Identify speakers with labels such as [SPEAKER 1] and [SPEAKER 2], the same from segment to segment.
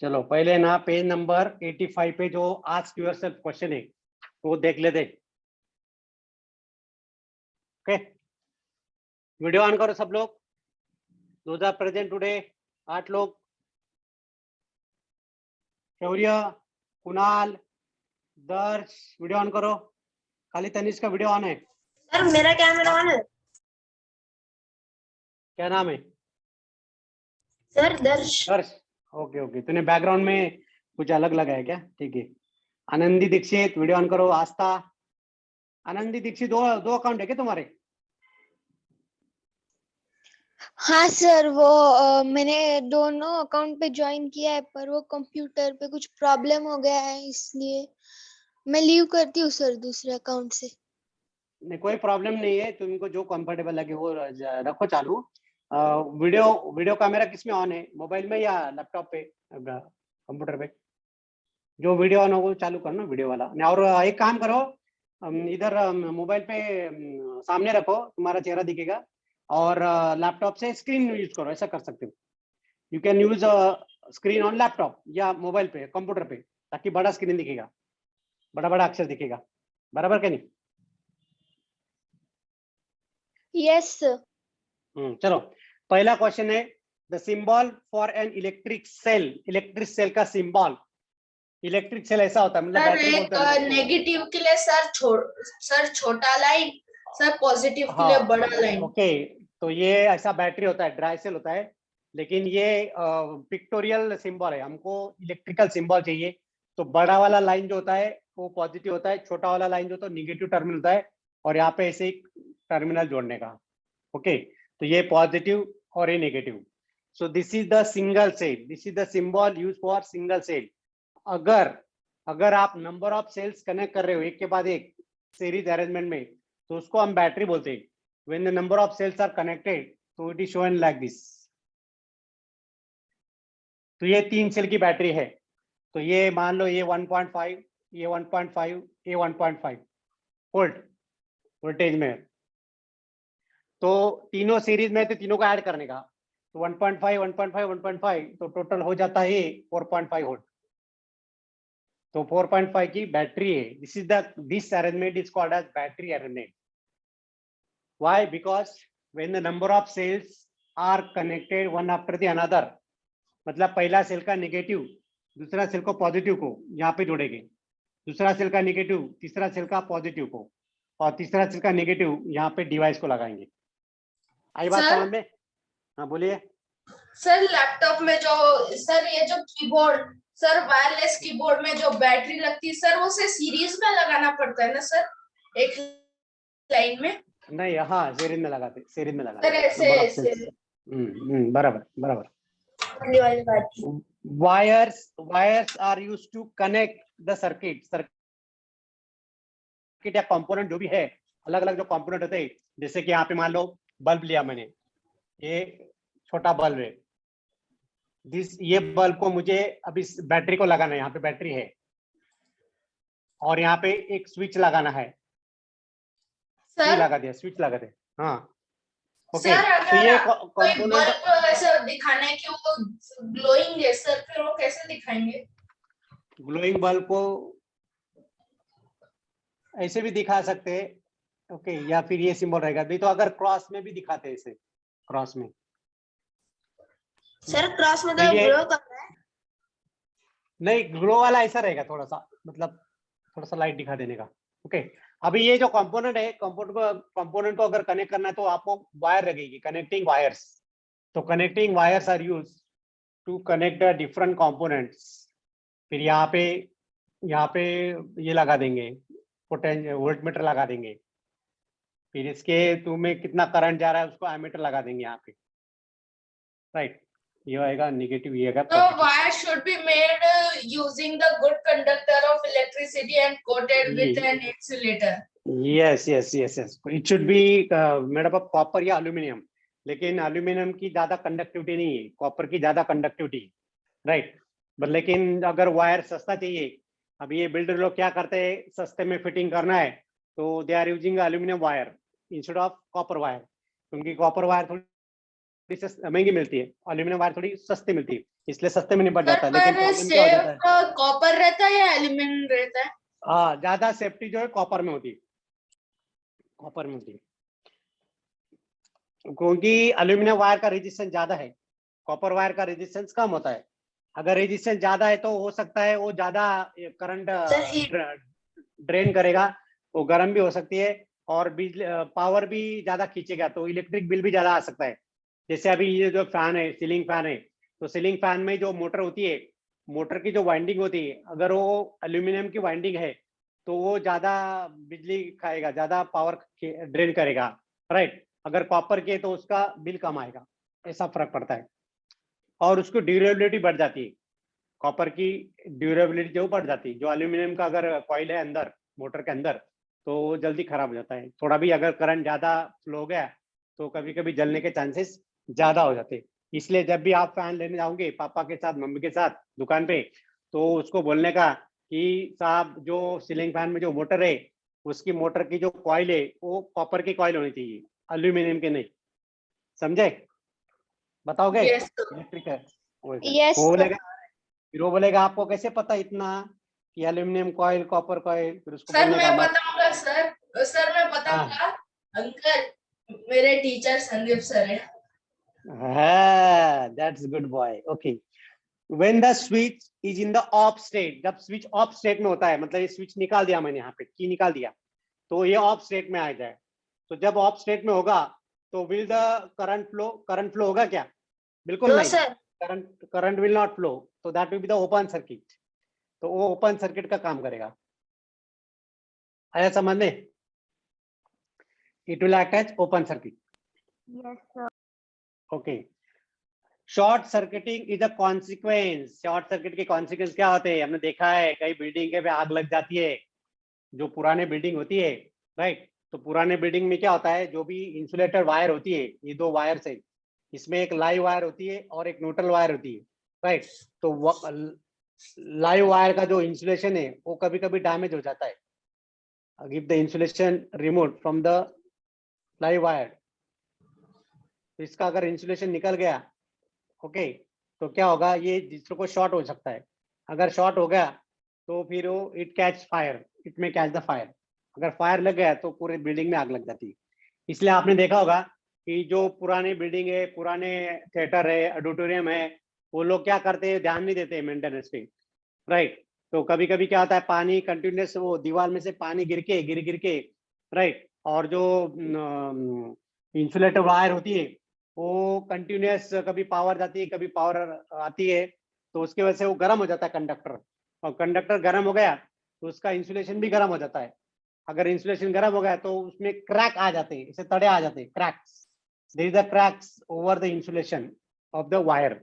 [SPEAKER 1] चलो पहले ना पेज नंबर 85 पे जो आस्क योरसेल्फ क्वेश्चन है वो देख लेते। ओके, वीडियो ऑन करो सब लोग। दोज आर प्रेजेंट टुडे 8 लोग। शौर्य, कुणाल, दर्श, वीडियो ऑन करो। खाली तनिष्क का वीडियो ऑन है।
[SPEAKER 2] सर मेरा कैमरा ऑन है।
[SPEAKER 1] क्या नाम है?
[SPEAKER 2] सर दर्श।
[SPEAKER 1] दर्श, ओके ओके। तूने बैकग्राउंड में कुछ अलग लगाया क्या? ठीक है। आनंदी दीक्षित, वीडियो ऑन करो। आस्था, आनंदी दीक्षित, दो अकाउंट है क्या तुम्हारे?
[SPEAKER 3] हाँ सर, वो मैंने दोनों अकाउंट पे ज्वाइन किया है, पर वो कंप्यूटर पे कुछ प्रॉब्लम हो गया है, इसलिए मैं लीव करती हूँ सर दूसरे अकाउंट से।
[SPEAKER 1] नहीं, कोई प्रॉब्लम नहीं है। तुमको जो कंफर्टेबल लगे वो रखो चालू। वीडियो कैमरा किसमें ऑन है? मोबाइल में या लैपटॉप पे, कंप्यूटर पे? जो वीडियो ऑन हो वो चालू करना, वीडियो वाला। और एक काम करो, इधर मोबाइल पे सामने रखो, तुम्हारा चेहरा दिखेगा, और लैपटॉप से स्क्रीन यूज करो। ऐसा कर सकते हो। You can use screen on laptop या मोबाइल पे, कंप्यूटर पे, ताकि बड़ा स्क्रीन दिखेगा, बड़ा बड़ा अक्षर दिखेगा। बराबर क्या नहीं?
[SPEAKER 3] Yes sir.
[SPEAKER 1] चलो, पहला क्वेश्चन है, the symbol for an electric cell. Electric cell का सिंबल, इलेक्ट्रिक सेल ऐसा होता है, मतलब बैटरी बोलते हैं।
[SPEAKER 2] नेगेटिव के लिए सर छोटा लाइन, सर पॉजिटिव के लिए बड़ा लाइन।
[SPEAKER 1] ओके, तो ये ऐसा बैटरी होता है, ड्राई सेल होता है। लेकिन ये पिक्टोरियल सिंबल है, हमको इलेक्ट्रिकल सिंबल चाहिए। तो बड़ा वाला लाइन जो होता है वो पॉजिटिव होता है, छोटा वाला लाइन जो होता है निगेटिव टर्मिनल होता है, और यहाँ पे ऐसे एक टर्मिनल जोड़ने का। ओके, तो ये पॉजिटिव और ये negative. So this is the single cell, this is the symbol use for single cell. अगर आप नंबर ऑफ सेल्स कनेक्ट कर रहे हो एक के बाद एक सीरीज अरेंजमेंट में, तो उसको हम बैटरी बोलते हैं। When the number of cells are connected, तो it is shown like this. तो ये 3 सेल की बैटरी है। तो ये मान लो ये 1.5, ये 1.5, ये 1.5 वोल्ट वोल्टेज में है। तो तीनों सीरीज में, तो तीनों को ऐड करने का, तो 1.5 1.5 1.5, तो टोटल हो जाता है 4.5 वोल्ट। तो 4.5 की बैटरी है। This arrangement is called as battery arrangement. Why? Because when the number of cells are connected one after the another, मतलब पहला सेल का नेगेटिव दूसरा सेल को पॉजिटिव को यहाँ पे जोड़ेंगे, दूसरा सेल का नेगेटिव तीसरा सेल का पॉजिटिव को, और तीसरा सेल का नेगेटिव यहाँ पे डिवाइस को लगाएंगे। आई बात समझ में? हाँ बोलिए
[SPEAKER 2] सर। लैपटॉप में जो सर ये जो कीबोर्ड, सर वायरलेस कीबोर्ड में जो बैटरी लगती है सर, वो से सीरीज में लगाना पड़ता है ना सर, एक लाइन में?
[SPEAKER 1] नहीं, हाँ सीरीज में लगाते, सीरीज में लगाते।
[SPEAKER 2] सर ऐसे
[SPEAKER 1] बराबर बराबर।
[SPEAKER 2] वाली बात।
[SPEAKER 1] Wires are used to connect the circuit. Circuit या कंपोनेंट जो भी है, अलग अलग जो कंपोनेंट होते हैं, जैसे कि यहाँ पे मान लो बल्ब लिया मैंने, ये छोटा बल्ब है। ये बल्ब को मुझे अभी बैटरी को लगाना है, यहाँ पे बैटरी है, और यहाँ पे एक स्विच लगाना है।
[SPEAKER 2] सर
[SPEAKER 1] लगा दिया, स्विच लगा दे। हाँ ओके,
[SPEAKER 2] सर
[SPEAKER 1] तो ये
[SPEAKER 2] अगर कोई
[SPEAKER 1] कंपोनेंट
[SPEAKER 2] बल्ब ऐसे दिखाना है कि वो ग्लोइंग है सर, फिर वो कैसे दिखाएंगे?
[SPEAKER 1] ग्लोइंग बल्ब को ऐसे भी दिखा सकते हैं, ओके, या फिर ये सिंबल रहेगा। नहीं तो अगर क्रॉस में भी दिखाते हैं, ऐसे क्रॉस में।
[SPEAKER 2] सर क्रॉस में
[SPEAKER 1] तो
[SPEAKER 2] तो
[SPEAKER 1] ये
[SPEAKER 2] ग्लो कर रहा है।
[SPEAKER 1] नहीं, ग्लो वाला ऐसा रहेगा, थोड़ा सा, मतलब थोड़ा सा लाइट दिखा देने का। ओके, अभी ये जो कंपोनेंट है, कंपोनेंट को अगर कनेक्ट करना है तो आपको वायर लगेगी, कनेक्टिंग वायर्स। तो connecting wires are use to connect the different components. फिर यहाँ पे ये लगा देंगे, पोटेंशियल वोल्ट मीटर लगा देंगे। फिर इसके तुम्हें कितना करंट जा रहा है उसको एमीटर लगा देंगे यहाँ पे, राइट। ये आएगा नेगेटिव, ये आएगा
[SPEAKER 2] So
[SPEAKER 1] positive.
[SPEAKER 2] wire should be made using the good conductor of electricity and coated with an insulator.
[SPEAKER 1] Yes yes yes yes, it should be made up of copper या aluminium. लेकिन aluminium की ज्यादा conductivity नहीं है, copper की ज्यादा conductivity, right. लेकिन अगर वायर सस्ता चाहिए, अब ये बिल्डर लोग क्या करते हैं, सस्ते में फिटिंग करना है तो they are using aluminium wire instead of copper wire, क्योंकि कॉपर वायर थोड़ी महंगी मिलती है, एल्यूमिनियम वायर थोड़ी सस्ती मिलती है, इसलिए सस्ते में निपट
[SPEAKER 2] सर
[SPEAKER 1] जाता है। लेकिन
[SPEAKER 2] पर
[SPEAKER 1] प्रॉब्लम क्या हो जाता है,
[SPEAKER 2] सेफ कॉपर रहता है या एल्यूमिनियम रहता है?
[SPEAKER 1] हाँ ज्यादा सेफ्टी जो है कॉपर में होती है, कॉपर में होती है, क्योंकि एल्यूमिनियम वायर का रेजिस्टेंस ज्यादा है, कॉपर वायर का रेजिस्टेंस कम होता है। अगर रेजिस्टेंस ज्यादा है तो हो सकता है वो ज्यादा करंट
[SPEAKER 2] सर हीट
[SPEAKER 1] ड्रेन करेगा, वो गर्म भी हो सकती है और बिजली पावर भी ज्यादा खींचेगा, तो इलेक्ट्रिक बिल भी ज्यादा आ सकता है। जैसे अभी ये जो फैन है, सीलिंग फैन है, तो सीलिंग फैन में जो मोटर होती है, मोटर की जो वाइंडिंग होती है, अगर वो एल्यूमिनियम की वाइंडिंग है तो वो ज्यादा बिजली खाएगा, ज्यादा पावर ड्रेन करेगा, राइट। अगर कॉपर के तो उसका बिल कम आएगा, ऐसा फर्क पड़ता है। और उसकी ड्यूरेबिलिटी बढ़ जाती है, कॉपर की ड्यूरेबिलिटी जो बढ़ जाती है, जो एल्यूमिनियम का अगर कॉइल है अंदर मोटर के अंदर तो वो जल्दी खराब हो जाता है। थोड़ा भी अगर करंट ज्यादा फ्लो हो गया तो कभी कभी जलने के चांसेस ज्यादा हो जाते हैं। इसलिए जब भी आप फैन लेने जाओगे पापा के साथ मम्मी के साथ दुकान पे, तो उसको बोलने का कि साहब जो सीलिंग फैन में जो मोटर है उसकी मोटर की जो कॉइल है वो कॉपर की कॉइल होनी चाहिए, एल्यूमिनियम के नहीं, समझे? बताओगे?
[SPEAKER 2] यस
[SPEAKER 1] इलेक्ट्रिक है
[SPEAKER 3] यस
[SPEAKER 1] वो
[SPEAKER 3] सर।
[SPEAKER 1] बोलेगा, फिर वो बोलेगा आपको कैसे पता इतना कि एल्यूमिनियम कॉइल कॉपर कॉइल, फिर उसको
[SPEAKER 2] सर
[SPEAKER 1] बोलने का
[SPEAKER 2] मैं
[SPEAKER 1] मत।
[SPEAKER 2] बताऊंगा सर मैं
[SPEAKER 1] हाँ
[SPEAKER 2] बताऊंगा। अंकल मेरे टीचर संदीप सर है।
[SPEAKER 1] हाँ, that's good boy. Okay. When the switch is in the off state, जब स्विच ऑफ स्टेट में होता है, मतलब ये स्विच निकाल दिया मैंने, यहाँ पे की निकाल दिया तो ये ऑफ स्टेट में आ जाए। तो जब ऑफ स्टेट में होगा तो विल द करंट फ्लो होगा क्या? बिल्कुल
[SPEAKER 2] नो
[SPEAKER 1] नहीं,
[SPEAKER 2] sir.
[SPEAKER 1] Current will not flow, तो that will be the open circuit, तो वो ओपन सर्किट का काम करेगा। आया समझ में? It will act as open circuit.
[SPEAKER 3] Yes sir.
[SPEAKER 1] Okay. Short circuiting is a consequence, short circuit के कॉन्सिक्वेंस क्या होते हैं? हमने देखा है कई बिल्डिंग के पे आग लग जाती है, जो पुराने बिल्डिंग होती है, राइट। तो पुराने बिल्डिंग में क्या होता है, जो भी इंसुलेटर वायर होती है, ये दो वायर से, इसमें एक लाइव वायर होती है और एक न्यूट्रल वायर होती है, राइट। तो लाइव वायर का जो इंसुलेशन है वो कभी कभी डैमेज हो जाता है। Give the insulation remove from the live wire, तो इसका अगर इंसुलेशन निकल गया, ओके, तो क्या होगा, ये दूसरे को शॉर्ट हो सकता है। अगर शॉर्ट हो गया तो फिर वो इट कैच फायर, इट में कैच द फायर, अगर फायर लग गया तो पूरे बिल्डिंग में आग लग जाती है। इसलिए आपने देखा होगा कि जो पुरानी बिल्डिंग है, पुराने थिएटर है, ऑडिटोरियम है, वो लोग क्या करते हैं, ध्यान नहीं देते मेंटेनेंस पे, राइट। तो कभी कभी क्या होता है, पानी कंटिन्यूस वो दीवार में से पानी गिर के, राइट, और जो इंसुलेटर वायर होती है वो कंटिन्यूस, कभी पावर जाती है कभी पावर आती है, तो उसकी वजह से वो गर्म हो जाता है कंडक्टर, और कंडक्टर गर्म हो गया तो उसका इंसुलेशन भी गर्म हो जाता है। अगर इंसुलेशन गर्म हो गया तो उसमें क्रैक आ जाते हैं, इसे तड़े आ जाते हैं, cracks, there is a cracks over the insulation of the wire,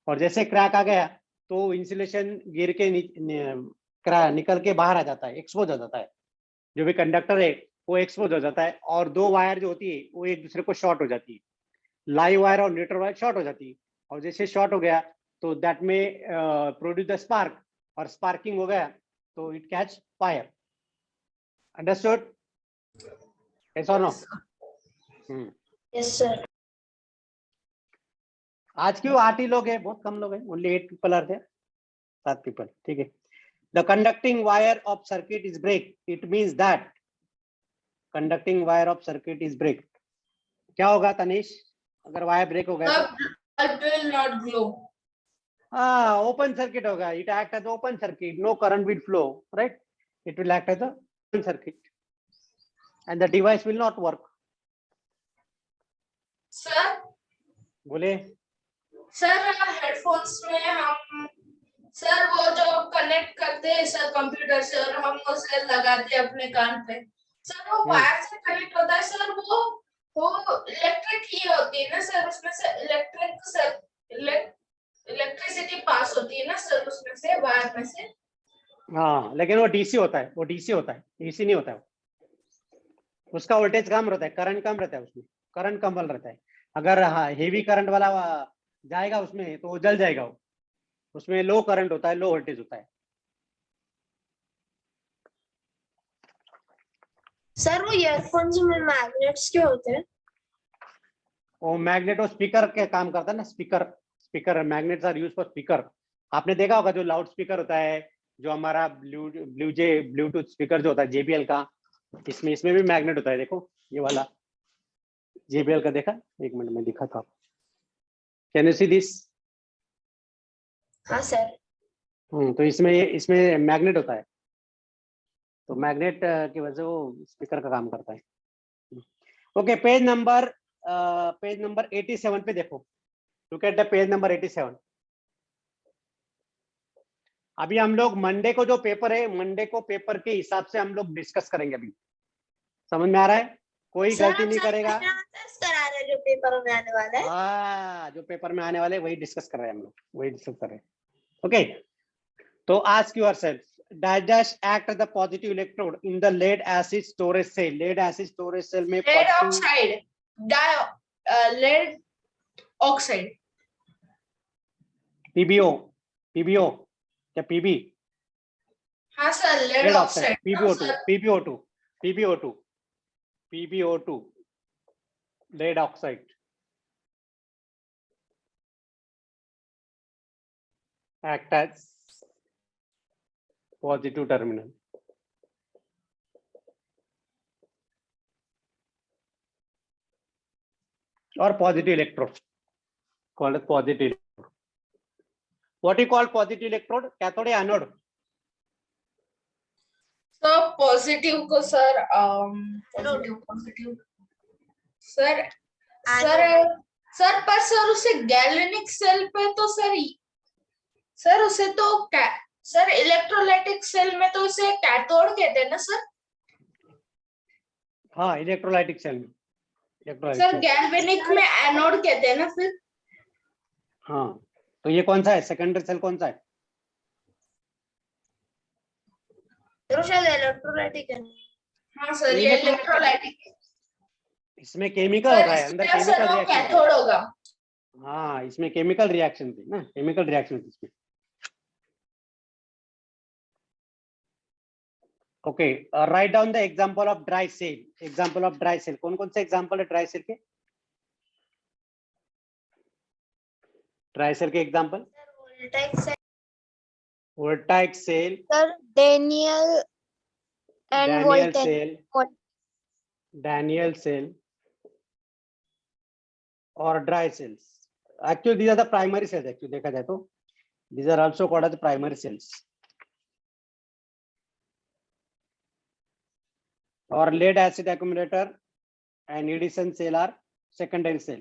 [SPEAKER 1] और जैसे क्रैक आ गया तो इंसुलेशन गिर के निकल के बाहर आ जाता है, एक्सपोज हो जाता है, जो भी कंडक्टर है वो एक्सपोज हो जाता है, और दो वायर जो होती है वो एक दूसरे को शॉर्ट हो जाती है, लाइव वायर और न्यूट्रल वायर शॉर्ट हो जाती है, और जैसे शॉर्ट हो गया तो दैट में प्रोड्यूस द स्पार्क, और स्पार्किंग हो गया तो it catch fire. Understood? Yes और नो?
[SPEAKER 2] Yes sir.
[SPEAKER 1] आज क्यों 8 ही लोग हैं, बहुत कम लोग हैं, only 8 people are there, 7 people, ठीक है। The conducting wire of circuit is break, it means that conducting wire of circuit is break. क्या होगा तनीश अगर वायर ब्रेक हो गया तो?
[SPEAKER 2] Bulb will not glow.
[SPEAKER 1] हाँ, ओपन सर्किट होगा, it act as open circuit, no current will flow, right, it will act as a open circuit and the device will not work.
[SPEAKER 2] Sir
[SPEAKER 1] बोले
[SPEAKER 2] sir headphones में हम sir वो जो connect करते हैं sir computer से और हम उसे लगाते हैं अपने कान पे, सर वो वायर से कनेक्ट होता है सर, वो इलेक्ट्रिक ही होती है ना सर, उसमें से इलेक्ट्रिसिटी पास होती है ना सर उसमें से, वायर में से।
[SPEAKER 1] हाँ, लेकिन वो डीसी होता है, वो डीसी होता है, एसी नहीं होता है, उसका वोल्टेज कम रहता है, करंट कम रहता है, उसमें करंट कम रहता है। अगर हाँ हेवी करंट वाला जाएगा उसमें तो वो जल जाएगा वो, उसमें लो करंट होता है, लो वोल्टेज होता है।
[SPEAKER 2] सर वो ईयरफोन्स में मैग्नेट्स क्यों होते हैं?
[SPEAKER 1] वो मैग्नेट और स्पीकर के काम करता है ना, speaker magnets are use for speaker. आपने देखा होगा जो लाउड स्पीकर होता है, जो हमारा ब्लूटूथ स्पीकर जो होता है JBL का, इसमें भी मैग्नेट होता है। देखो ये वाला JBL का, देखा? एक मिनट में दिखा था। Can you see this?
[SPEAKER 2] हाँ सर।
[SPEAKER 1] तो इसमें मैग्नेट होता है, तो मैग्नेट की वजह से वो स्पीकर का काम करता है। ओके, पेज नंबर 87 पे देखो। Look at the page number 87। अभी हम लोग मंडे को जो पेपर है, मंडे को पेपर के हिसाब से हम लोग डिस्कस करेंगे। अभी समझ में आ रहा है? कोई गलती नहीं करेगा।
[SPEAKER 2] करा रहे जो पेपर में आने वाला है।
[SPEAKER 1] हाँ, जो पेपर में आने वाले वही डिस्कस कर रहे हैं हम लोग, वही डिस्कस कर रहे हैं। ओके, तो ask yourself, dash act the positive electrode in the lead acid storage cell. Lead acid storage cell में
[SPEAKER 2] lead
[SPEAKER 1] positive
[SPEAKER 2] oxide, lead oxide,
[SPEAKER 1] PbO क्या PB?
[SPEAKER 2] हाँ sir lead
[SPEAKER 1] lead oxide,
[SPEAKER 2] oxide
[SPEAKER 1] PbO2 lead oxide act as positive terminal. Or positive electrode, called as positive electrode. What you call positive electrode? Cathode या anode?
[SPEAKER 2] तो positive को sir positive sir पर sir उसे galvanic cell पे तो sir उसे तो sir electrolytic cell में तो उसे कैथोड कहते हैं ना सर?
[SPEAKER 1] हाँ, इलेक्ट्रोलाइटिक सेल में
[SPEAKER 2] सर गैल्वेनिक में एनोड कहते हैं ना फिर?
[SPEAKER 1] हाँ, तो ये कौन सा है? सेकेंडरी सेल कौन सा है?
[SPEAKER 2] तो शायद इलेक्ट्रोलाइटिक है। हाँ सर ये इलेक्ट्रोलाइटिक है।
[SPEAKER 1] इसमें केमिकल होता है, अंदर केमिकल रिएक्शन
[SPEAKER 2] कैथोड होगा।
[SPEAKER 1] हाँ, इसमें केमिकल रिएक्शन थी ना, केमिकल रिएक्शन थी इसमें। Okay, write down the example of dry cell. Example of dry cell, कौन कौन से एग्जांपल है ड्राई सेल के? ड्राई सेल के example? Voltaic cell,
[SPEAKER 3] sir Daniel and
[SPEAKER 1] Daniel cell, और dry cells. Actually these are the primary cells। Actually देखा जाए तो these are also called as primary cells। और lead acid accumulator and Edison cell are secondary cell।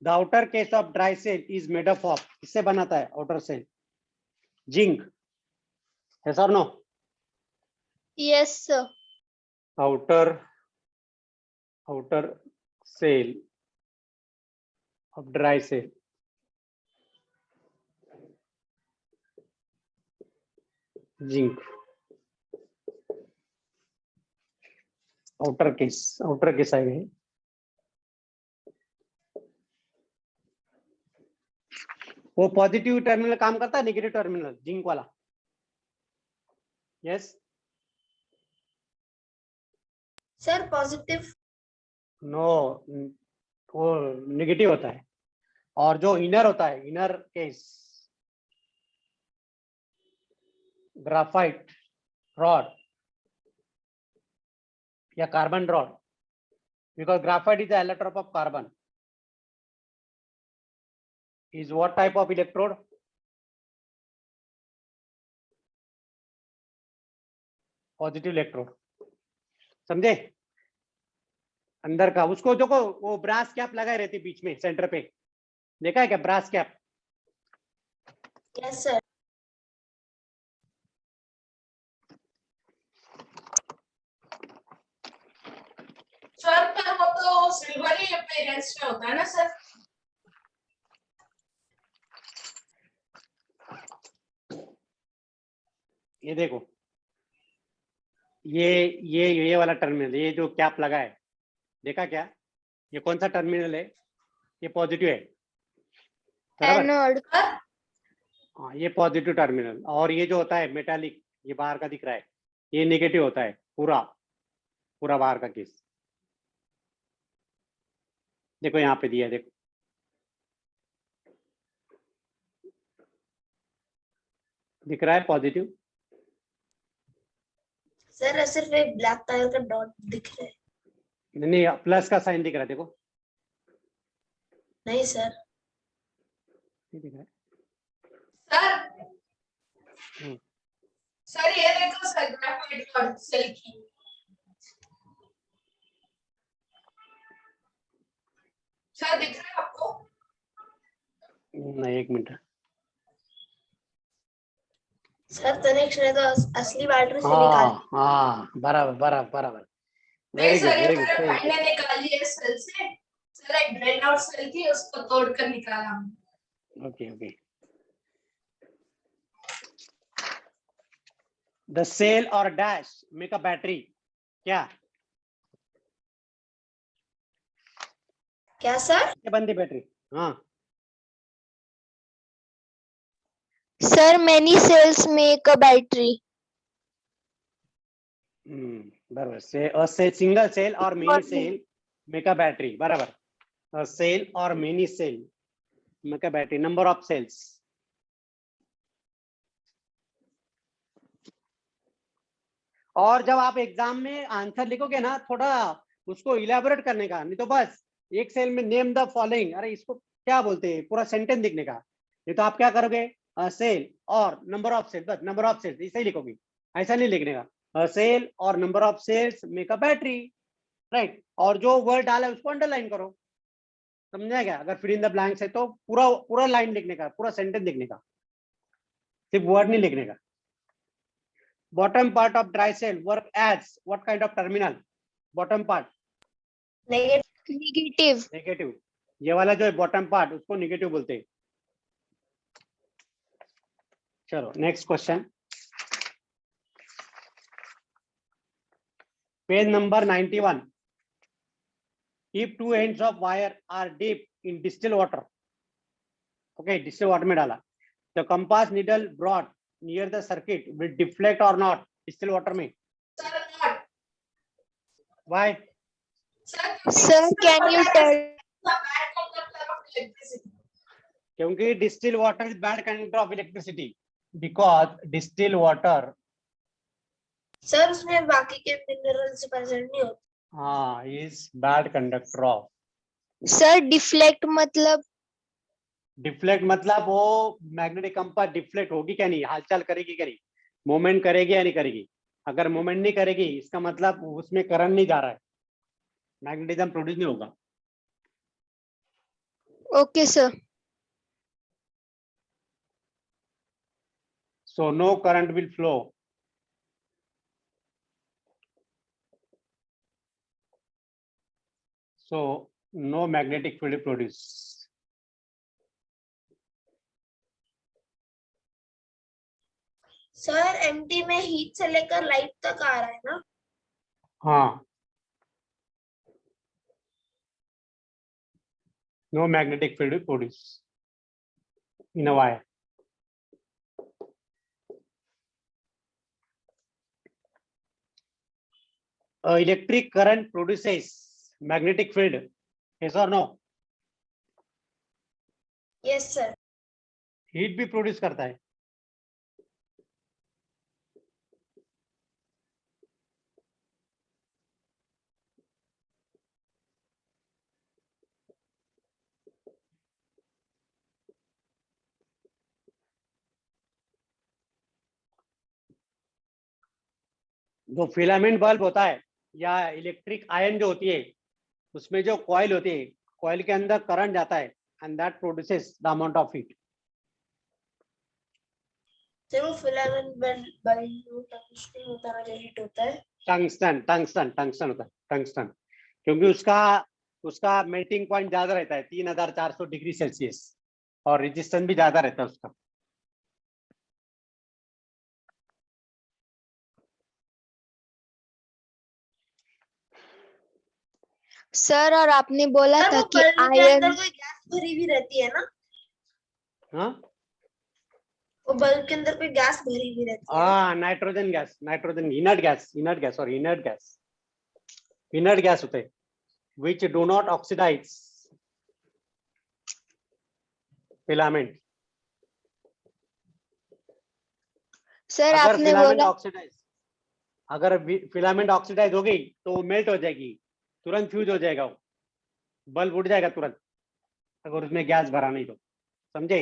[SPEAKER 1] The outer case of dry cell is made up of, इससे बनाता है outer cell? Zinc, yes or no?
[SPEAKER 3] Yes sir.
[SPEAKER 1] outer cell of dry cell, zinc। outer case आएगा। वो positive terminal काम करता है, negative terminal zinc वाला? Yes.
[SPEAKER 2] Sir positive
[SPEAKER 1] no, वो नेगेटिव होता है। और जो इनर होता है, इनर केस, ग्राफाइट रॉड या carbon rod, because graphite is the allotrope of carbon, is what type of electrode? Positive electrode. समझे? अंदर का उसको देखो, वो ब्रास कैप लगाए रहती बीच में सेंटर पे, देखा है क्या brass cap?
[SPEAKER 2] Yes sir. Sir पर वो तो सिल्वर ही अपीयरेंस में होता है ना सर?
[SPEAKER 1] ये देखो, ये वाला टर्मिनल, ये जो कैप लगा है, देखा क्या? ये कौन सा टर्मिनल है? ये पॉजिटिव है, बराबर?
[SPEAKER 3] एनोड।
[SPEAKER 1] हाँ, ये पॉजिटिव टर्मिनल। और ये जो होता है मेटालिक, ये बाहर का दिख रहा है, ये नेगेटिव होता है, पूरा पूरा बाहर का केस। देखो यहाँ पे दिया है, देखो दिख रहा है पॉजिटिव।
[SPEAKER 4] सर सिर्फ एक ब्लैक कलर का डॉट दिख रहा है।
[SPEAKER 1] नहीं, प्लस का साइन दिख रहा है, देखो।
[SPEAKER 4] नहीं सर।
[SPEAKER 1] नहीं दिख रहा है?
[SPEAKER 2] सर
[SPEAKER 1] हम्म।
[SPEAKER 2] सर ये देखो सर, ग्रेफाइट और सेल की। सर दिख रहा है आपको?
[SPEAKER 1] नहीं, एक मिनट।
[SPEAKER 4] सर तनिष्क ने तो असली बैटरी से
[SPEAKER 1] हाँ
[SPEAKER 4] निकाली।
[SPEAKER 1] हाँ, बराबर बराबर बराबर।
[SPEAKER 2] नहीं
[SPEAKER 1] वेरी
[SPEAKER 2] सर,
[SPEAKER 1] गुड
[SPEAKER 2] ये
[SPEAKER 1] वेरी गुड,
[SPEAKER 2] मेरे
[SPEAKER 1] सही।
[SPEAKER 2] भाई ने निकाली है सेल से। सर एक ड्रेन आउट सेल थी, उसको तोड़कर निकाला हमने।
[SPEAKER 1] Okay okay. द सेल और डैश मेक अ बैटरी। क्या
[SPEAKER 4] क्या सर?
[SPEAKER 1] क्या बनती बैटरी? हाँ,
[SPEAKER 3] Sir, many cells make a battery.
[SPEAKER 1] बराबर। से सिंगल सेल और many cell make a battery, बराबर। सेल और many cell make a battery. Number of cells. और जब आप एग्जाम में आंसर लिखोगे ना, थोड़ा उसको इलेबोरेट करने का, नहीं तो बस एक सेल में नेम द फॉलोइंग, अरे इसको क्या बोलते हैं, पूरा सेंटेंस लिखने का। नहीं तो आप क्या करोगे, सेल और नंबर ऑफ सेल, बस नंबर ऑफ सेल्स ऐसे ही लिखोगे, ऐसा नहीं लिखने का। सेल और number of cells make a battery, right. और जो वर्ड डाला है उसको अंडरलाइन करो, समझा क्या? अगर फिल इन द ब्लैंक्स है तो पूरा पूरा लाइन लिखने का, पूरा सेंटेंस लिखने का, सिर्फ वर्ड नहीं लिखने का। Bottom part of dry cell work as what kind of terminal? Bottom part
[SPEAKER 4] negative.
[SPEAKER 3] Negative.
[SPEAKER 1] negative। ये वाला जो है बॉटम पार्ट, उसको नेगेटिव बोलते हैं। चलो next question, page number 91। If two ends of wire are deep in distilled water, okay, distilled water में डाला, the compass needle brought near the circuit will deflect or not? distilled water में,
[SPEAKER 2] sir not.
[SPEAKER 1] why?
[SPEAKER 3] Sir, can you tell?
[SPEAKER 2] Bad conductor of electricity.
[SPEAKER 1] क्योंकि distil water is bad conductor of electricity, because distil water,
[SPEAKER 4] sir उसमें बाकी के minerals present नहीं होते।
[SPEAKER 1] हाँ, is bad conductor of.
[SPEAKER 3] Sir, deflect मतलब?
[SPEAKER 1] Deflect मतलब वो मैग्नेटिक कंपास डिफ्लेक्ट होगी क्या नहीं, हालचाल करेगी क्या नहीं, मूवमेंट करेगी या नहीं करेगी। अगर मूवमेंट नहीं करेगी, इसका मतलब उसमें करंट नहीं जा रहा है, मैग्नेटिज्म प्रोड्यूस नहीं होगा।
[SPEAKER 3] Okay, sir.
[SPEAKER 1] So no current will flow. So no magnetic field produce.
[SPEAKER 4] Sir MT में हीट से लेकर लाइट तक आ रहा है ना?
[SPEAKER 1] हाँ, no magnetic field will produce in a wire. Electric current produces magnetic field, yes or no?
[SPEAKER 4] Yes sir.
[SPEAKER 1] Heat भी produce करता है। जो फिलामेंट बल्ब होता है या इलेक्ट्रिक आयन जो होती है, उसमें जो कॉइल होती है, कॉइल के अंदर करंट जाता है and that produces the amount of heat.
[SPEAKER 4] Sir वो फिलामेंट बल्ब टंगस्टन होता है जो हीट होता है।
[SPEAKER 1] टंगस्टन टंगस्टन टंगस्टन होता है, टंगस्टन, क्योंकि उसका उसका मेल्टिंग पॉइंट ज्यादा रहता है 3400 डिग्री सेल्सियस, और रेजिस्टेंस भी ज्यादा रहता है उसका।
[SPEAKER 3] सर और आपने बोला
[SPEAKER 4] सर
[SPEAKER 3] था
[SPEAKER 4] वो
[SPEAKER 3] कि
[SPEAKER 4] बल्ब के अंदर
[SPEAKER 3] आयरन,
[SPEAKER 4] कोई गैस भरी भी रहती है ना?
[SPEAKER 1] हाँ
[SPEAKER 4] वो बल्ब के अंदर कोई गैस भरी भी रहती है ना?
[SPEAKER 1] हाँ, nitrogen gas, nitrogen inert gas और इनर्ट गैस होते हैं which do not oxidize filament.
[SPEAKER 3] Sir
[SPEAKER 1] अगर
[SPEAKER 3] आपने
[SPEAKER 1] फिलामेंट
[SPEAKER 3] बोला
[SPEAKER 1] ऑक्सीडाइज, अगर फिलामेंट ऑक्सीडाइज हो गई तो वो मेल्ट हो जाएगी, तुरंत फ्यूज हो जाएगा, वो बल्ब उड़ जाएगा तुरंत, अगर उसमें गैस भरा नहीं तो, समझे?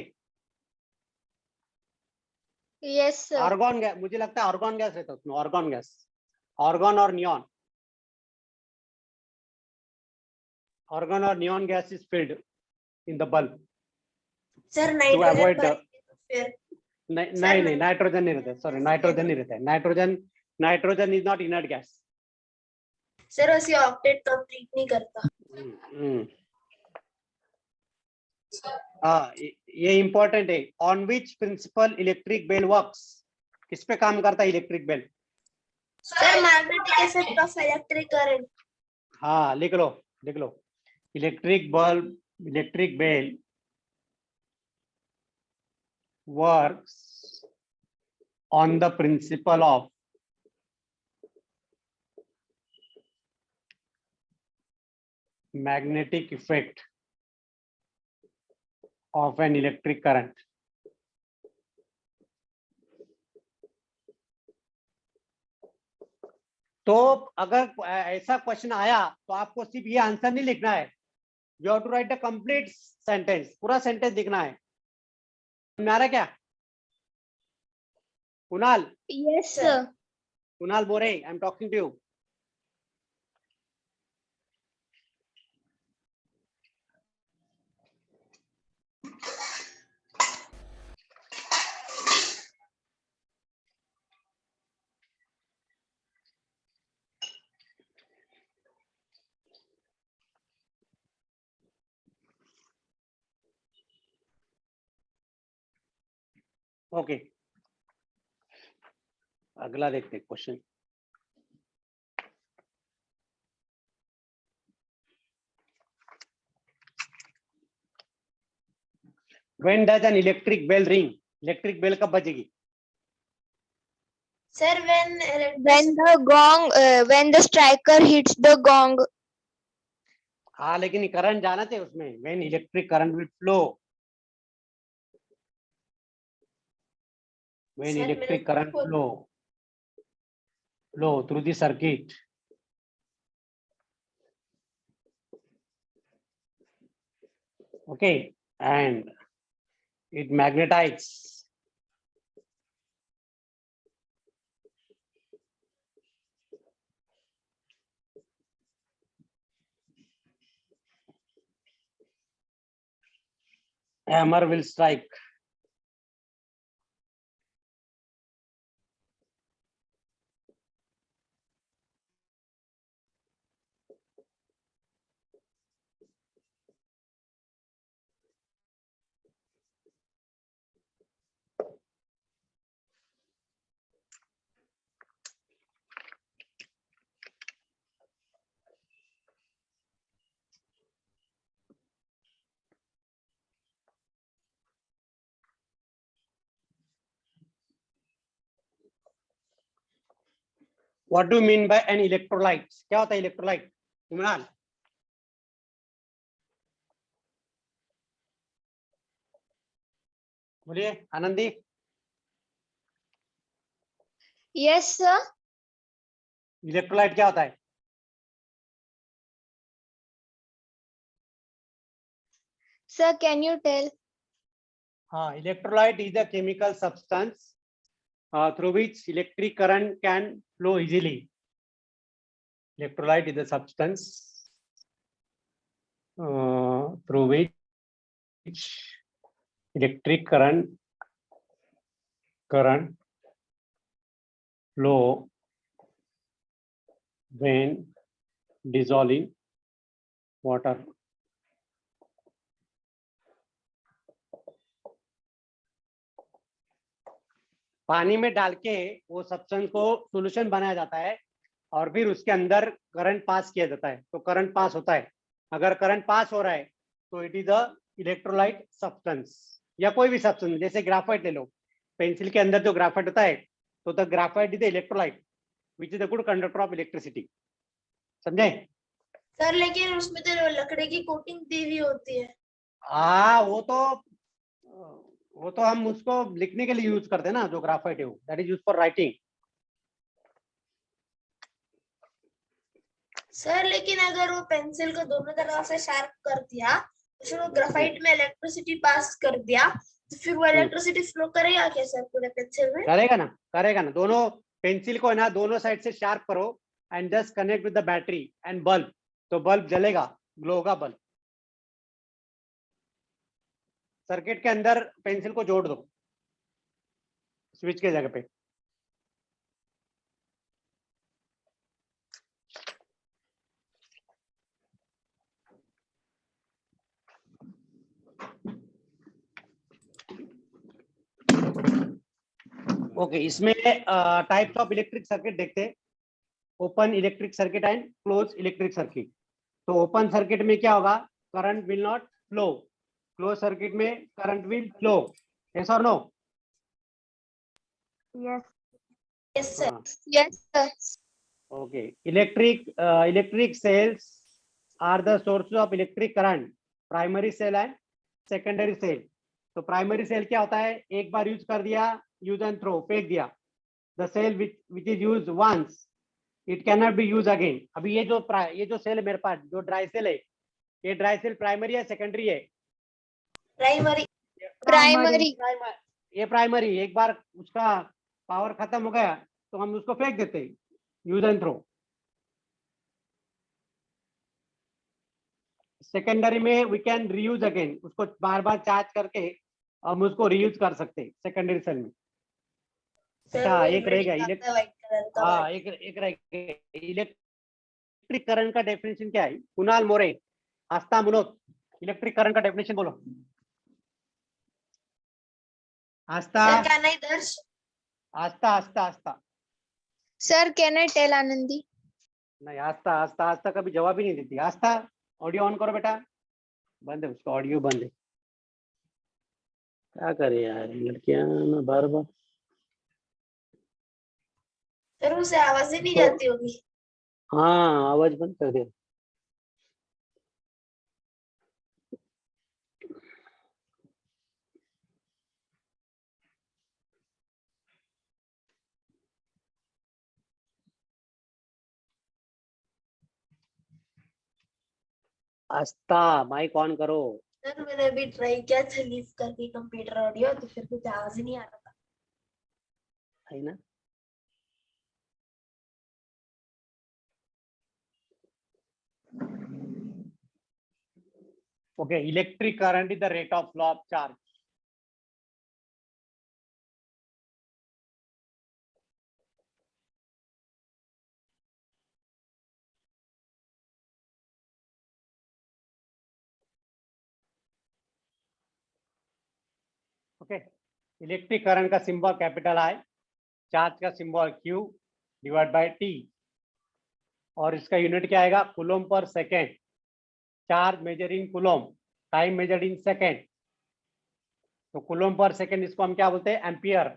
[SPEAKER 3] Yes sir.
[SPEAKER 1] आर्गन गैस, मुझे लगता है आर्गन गैस रहता है उसमें, आर्गन गैस, आर्गन और नियॉन, आर्गन और neon gas is filled in the bulb
[SPEAKER 4] sir
[SPEAKER 1] to
[SPEAKER 4] nitrogen
[SPEAKER 1] avoid the,
[SPEAKER 4] भरेंगे तो फिर
[SPEAKER 1] नहीं नाइट्रोजन नहीं रहता, सॉरी नाइट्रोजन नहीं रहता है, nitrogen is not inert gas.
[SPEAKER 4] Sir वैसे ऑक्टेट कंप्लीट नहीं करता।
[SPEAKER 1] हाँ, ये इंपॉर्टेंट है। On which principle electric bell works, किस पे काम करता है electric bell?
[SPEAKER 4] Sir magnetic effect of electric current.
[SPEAKER 1] हाँ लिख लो, लिख लो, electric bell works on the principle of magnetic effect of an electric current. तो अगर ऐसा क्वेश्चन आया तो आपको सिर्फ ये आंसर नहीं लिखना है, you have to write the complete sentence, पूरा सेंटेंस लिखना है। समझ आ रहा है क्या Kunal?
[SPEAKER 3] Yes sir.
[SPEAKER 1] Kunal Bore, I am talking to you. Okay, अगला देखते question. When does an electric bell ring? Electric bell कब बजेगी?
[SPEAKER 4] Sir
[SPEAKER 3] when the striker hits the gong.
[SPEAKER 1] हाँ लेकिन करंट जाना चाहिए उसमें, when electric current will flow, when
[SPEAKER 4] Sir,
[SPEAKER 1] electric
[SPEAKER 4] मैंने
[SPEAKER 1] current flow through the circuit, okay, and it magnetizes hammer will strike what do you mean by an electrolyte? क्या होता है electrolyte Kunal? बोलिए आनंदी।
[SPEAKER 3] Yes sir.
[SPEAKER 1] इलेक्ट्रोलाइट क्या होता है?
[SPEAKER 3] Sir can you tell?
[SPEAKER 1] हाँ, electrolyte is a chemical substance through which electric current can flow easily. Electrolyte is a substance through which electric current flow when dissolving water. पानी में डाल के वो substance को सॉल्यूशन बनाया जाता है और फिर उसके अंदर करंट पास किया जाता है, तो करंट पास होता है। अगर करंट पास हो रहा है तो it is a electrolyte substance, या कोई भी सब्सटेंस, जैसे ग्राफाइट ले लो, पेंसिल के अंदर जो ग्राफाइट होता है, तो the graphite is the electrolyte which is the good conductor of electricity. समझे?
[SPEAKER 4] सर लेकिन उसमें तो लकड़ी की कोटिंग दी हुई होती है।
[SPEAKER 1] हाँ, वो तो हम उसको लिखने के लिए यूज करते हैं ना, जो ग्राफाइट है वो, that is use for writing.
[SPEAKER 4] Sir लेकिन अगर वो पेंसिल को दोनों तरफ से शार्प कर दिया, तो फिर वो ग्राफाइट में इलेक्ट्रिसिटी पास कर दिया, तो फिर वो इलेक्ट्रिसिटी फ्लो करेगा क्या सर पूरे पेंसिल में?
[SPEAKER 1] करेगा ना। दोनों पेंसिल को है ना, दोनों साइड से शार्प करो and just connect with the battery and bulb, तो बल्ब जलेगा, ग्लो होगा बल्ब। सर्किट के अंदर पेंसिल को जोड़ दो स्विच के जगह पे। ओके, इसमें टाइप्स ऑफ इलेक्ट्रिक सर्किट देखते हैं। Open electric circuit and close electric circuit. तो ओपन सर्किट में क्या होगा? Current will not flow. Close circuit में करंट विल फ्लो। यस और no?
[SPEAKER 4] Yes sir.
[SPEAKER 3] Yes, sir.
[SPEAKER 1] Okay, electric cells are the source of electric current, primary cell and secondary cell. तो primary cell क्या होता है? एक बार use कर दिया, use and throw, फेंक दिया। The cell which is use once, it can not be use again. अभी ये जो सेल है मेरे पास, जो ड्राई सेल है, ये ड्राई सेल प्राइमरी है सेकेंडरी है?
[SPEAKER 4] प्राइमरी।
[SPEAKER 3] Primary.
[SPEAKER 1] ये प्राइमरी। एक बार उसका पावर खत्म हो गया तो हम उसको फेंक देते हैं, यूज एंड थ्रो। सेकेंडरी में वी कैन रीयूज अगेन, उसको बार बार चार्ज करके हम उसको रीयूज कर सकते हैं सेकेंडरी सेल में। अच्छा, एक रहेगा
[SPEAKER 4] व्हाइट कलर का।
[SPEAKER 1] हाँ, एक रहेगा इलेक्ट्रिक करंट का डेफिनेशन क्या है? कुणाल मोरे, आस्था मुनोत, इलेक्ट्रिक करंट का डेफिनेशन बोलो। आस्था
[SPEAKER 4] सर क्या नहीं दर्श?
[SPEAKER 1] आस्था आस्था आस्था
[SPEAKER 3] Sir, can I tell Anandi?
[SPEAKER 1] नहीं, आस्था आस्था आस्था कभी जवाब ही नहीं देती। आस्था, ऑडियो ऑन करो बेटा। बंद है, उसका ऑडियो बंद है। क्या करे यार लड़कियां ना, बार बार।
[SPEAKER 4] सर उसे आवाज ही नहीं
[SPEAKER 1] तो
[SPEAKER 4] जाती होगी।
[SPEAKER 1] हाँ, आवाज बंद कर दे। आस्था, माइक ऑन करो।
[SPEAKER 4] सर मैंने अभी ट्राई किया था लीव करके कंप्यूटर ऑडियो, तो फिर कुछ आवाज ही नहीं आ रहा था।
[SPEAKER 1] है ना? Okay, electric current is the rate of flow of charge. Okay, electric current का सिंबल कैपिटल आई, चार्ज का symbol Q divide by T, और इसका यूनिट क्या आएगा? Coulomb per second. Charge measure in coulomb, time measure in second. तो coulomb per second, इसको हम क्या बोलते हैं? एम्पियर।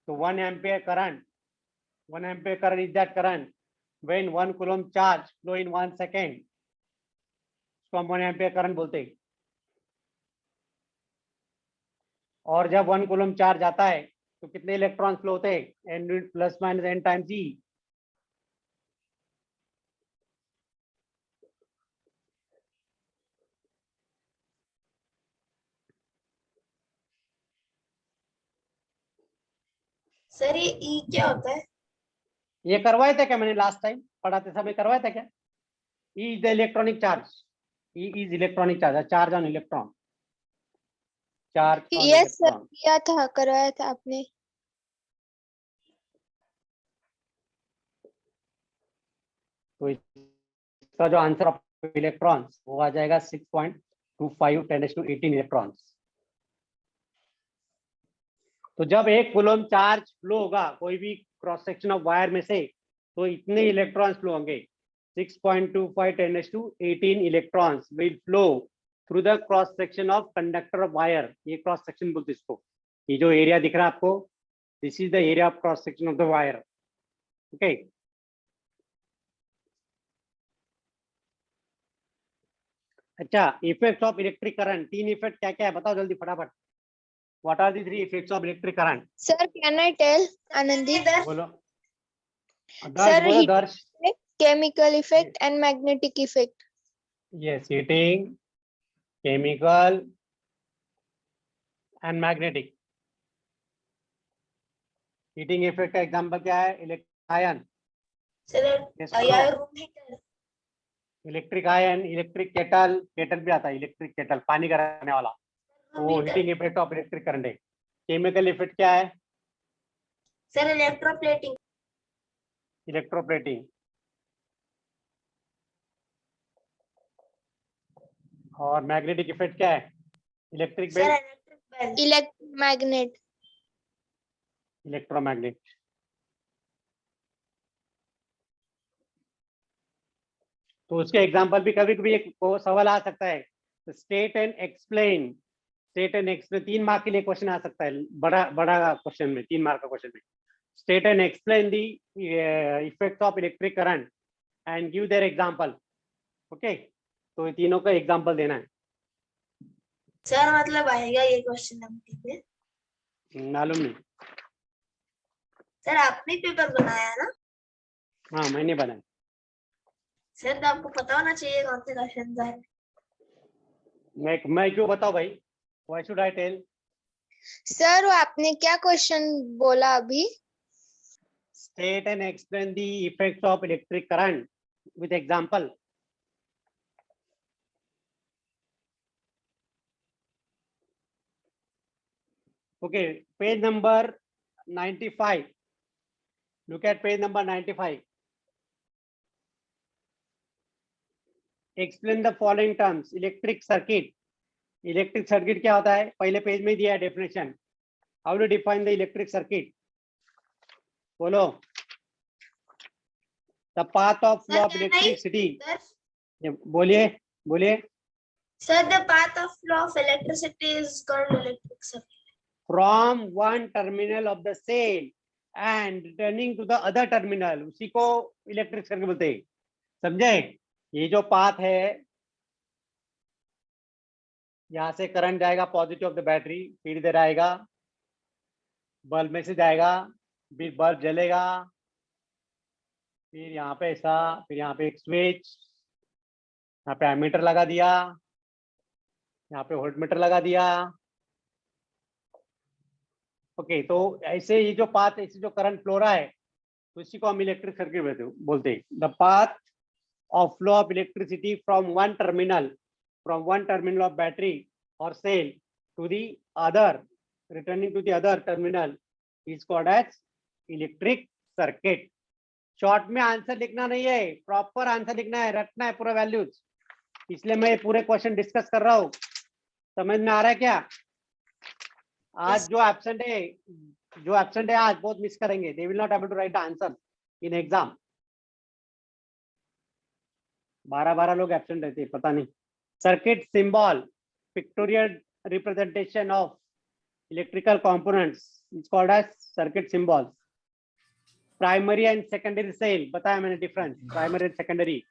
[SPEAKER 1] तो 1 ampere current is that current when 1 coulomb charge flow in 1 second, इसको हम 1 एम्पियर करंट बोलते हैं। और जब 1 कूलम चार्ज आता है तो कितने इलेक्ट्रॉन फ्लो होते हैं? N plus minus n times e.
[SPEAKER 4] Sir ये ई क्या होता है?
[SPEAKER 1] ये करवाए थे क्या? मैंने लास्ट टाइम पढ़ाते समय करवाया था क्या? E is the electronic charge. E is electronic charge, charge on electron, charge on
[SPEAKER 3] Yes, sir.
[SPEAKER 1] Electron.
[SPEAKER 3] किया था, करवाया था आपने।
[SPEAKER 1] तो इसका जो आंसर ऑफ इलेक्ट्रॉन्स वो आ जाएगा 6.25 10⁻18 इलेक्ट्रॉन्स। तो जब एक कूलम चार्ज फ्लो होगा कोई भी क्रॉस सेक्शन ऑफ वायर में से, तो इतने इलेक्ट्रॉन्स फ्लो होंगे। 6.25 10⁸18 electrons will flow through the cross section of conductor of wire. ये क्रॉस सेक्शन बोलते हैं इसको। ये जो एरिया दिख रहा है आपको, this is the area of cross section of the wire. Okay, अच्छा, effects of electric current. 3 effect क्या क्या है बताओ जल्दी फटाफट। What are the 3 effects of electric current?
[SPEAKER 3] Sir can I tell Anandi?
[SPEAKER 4] इधर
[SPEAKER 1] बोलो दर्श,
[SPEAKER 3] सर
[SPEAKER 1] बोलो Darsh.
[SPEAKER 3] Chemical effect and magnetic effect.
[SPEAKER 1] Yes, heating, chemical and magnetic. Heating effect का एग्जांपल क्या है? Electric iron.
[SPEAKER 4] सर
[SPEAKER 1] Yes,
[SPEAKER 4] या
[SPEAKER 1] बोलो।
[SPEAKER 4] Room heater.
[SPEAKER 1] Electric ion, electric kettle, kettle भी आता है, इलेक्ट्रिक केटल पानी कराने वाला, तो वो heating effect of electric current है। केमिकल इफेक्ट क्या है?
[SPEAKER 4] Sir electroplating.
[SPEAKER 1] इलेक्ट्रोप्लेटिंग। और मैग्नेटिक इफेक्ट क्या है? Electric
[SPEAKER 4] sir
[SPEAKER 1] belt,
[SPEAKER 4] electric bell.
[SPEAKER 3] Electromagnet.
[SPEAKER 1] Electromagnet. तो उसके एग्जांपल भी कभी कभी एक सवाल आ सकता है, state and explain. State and explain 3 mark के लिए क्वेश्चन आ सकता है, बड़ा बड़ा क्वेश्चन में, 3 मार्क का क्वेश्चन में। State and explain the effects of electric current and give their example. Okay, तो ये तीनों का एग्जांपल देना है।
[SPEAKER 4] सर मतलब आएगा ये क्वेश्चन एमटी में?
[SPEAKER 1] मालूम नहीं।
[SPEAKER 4] सर आपने पेपर बनाया है ना?
[SPEAKER 1] हाँ, मैंने बनाया।
[SPEAKER 4] सर तो आपको पता होना चाहिए कौन से क्वेश्चन है।
[SPEAKER 1] मैं क्यों बताऊं भाई? Why should I tell?
[SPEAKER 3] Sir वो आपने क्या क्वेश्चन बोला अभी?
[SPEAKER 1] State and explain the effects of electric current with example. Okay, page number 95. Look at page number 95. Explain the following terms. Electric circuit. Electric circuit क्या होता है? पहले page में दिया है definition. How to define the electric circuit? बोलो। The path of flow of electricity. बोलिए, बोलिए।
[SPEAKER 4] Sir, the path of flow of electricity is called electric circuit.
[SPEAKER 1] From one terminal of the cell and returning to the other terminal, उसी को electric circuit बोलते हैं। समझे? ये जो path है, यहाँ से करंट जाएगा पॉजिटिव ऑफ द बैटरी, फिर इधर आएगा, बल्ब में से जाएगा, फिर बल्ब जलेगा, फिर यहाँ पे ऐसा, फिर यहाँ पे एक स्विच, यहाँ पे एमीटर लगा दिया, यहाँ पे वोल्टमीटर लगा दिया। ओके, तो ऐसे ये जो पाथ, ऐसे जो करंट फ्लो रहा है, तो इसी को हम इलेक्ट्रिक सर्किट बोलते हैं। The path of flow of electricity from one terminal of battery और cell to the other, returning to the other terminal is called as electric circuit. Short में आंसर लिखना नहीं है, प्रॉपर आंसर लिखना है, रखना है पूरा वैल्यूज। इसलिए मैं पूरे क्वेश्चन डिस्कस कर रहा हूँ। समझ में आ रहा है क्या? आज जो एब्सेंट है आज बहुत मिस करेंगे। They will not able to write the answer in exam. 12 लोग एब्सेंट रहते हैं, पता नहीं। Circuit symbol, pictorial representation of electrical components is called as circuit symbol. Primary and secondary cell, बताया मैंने डिफरेंस प्राइमरी एंड सेकेंडरी।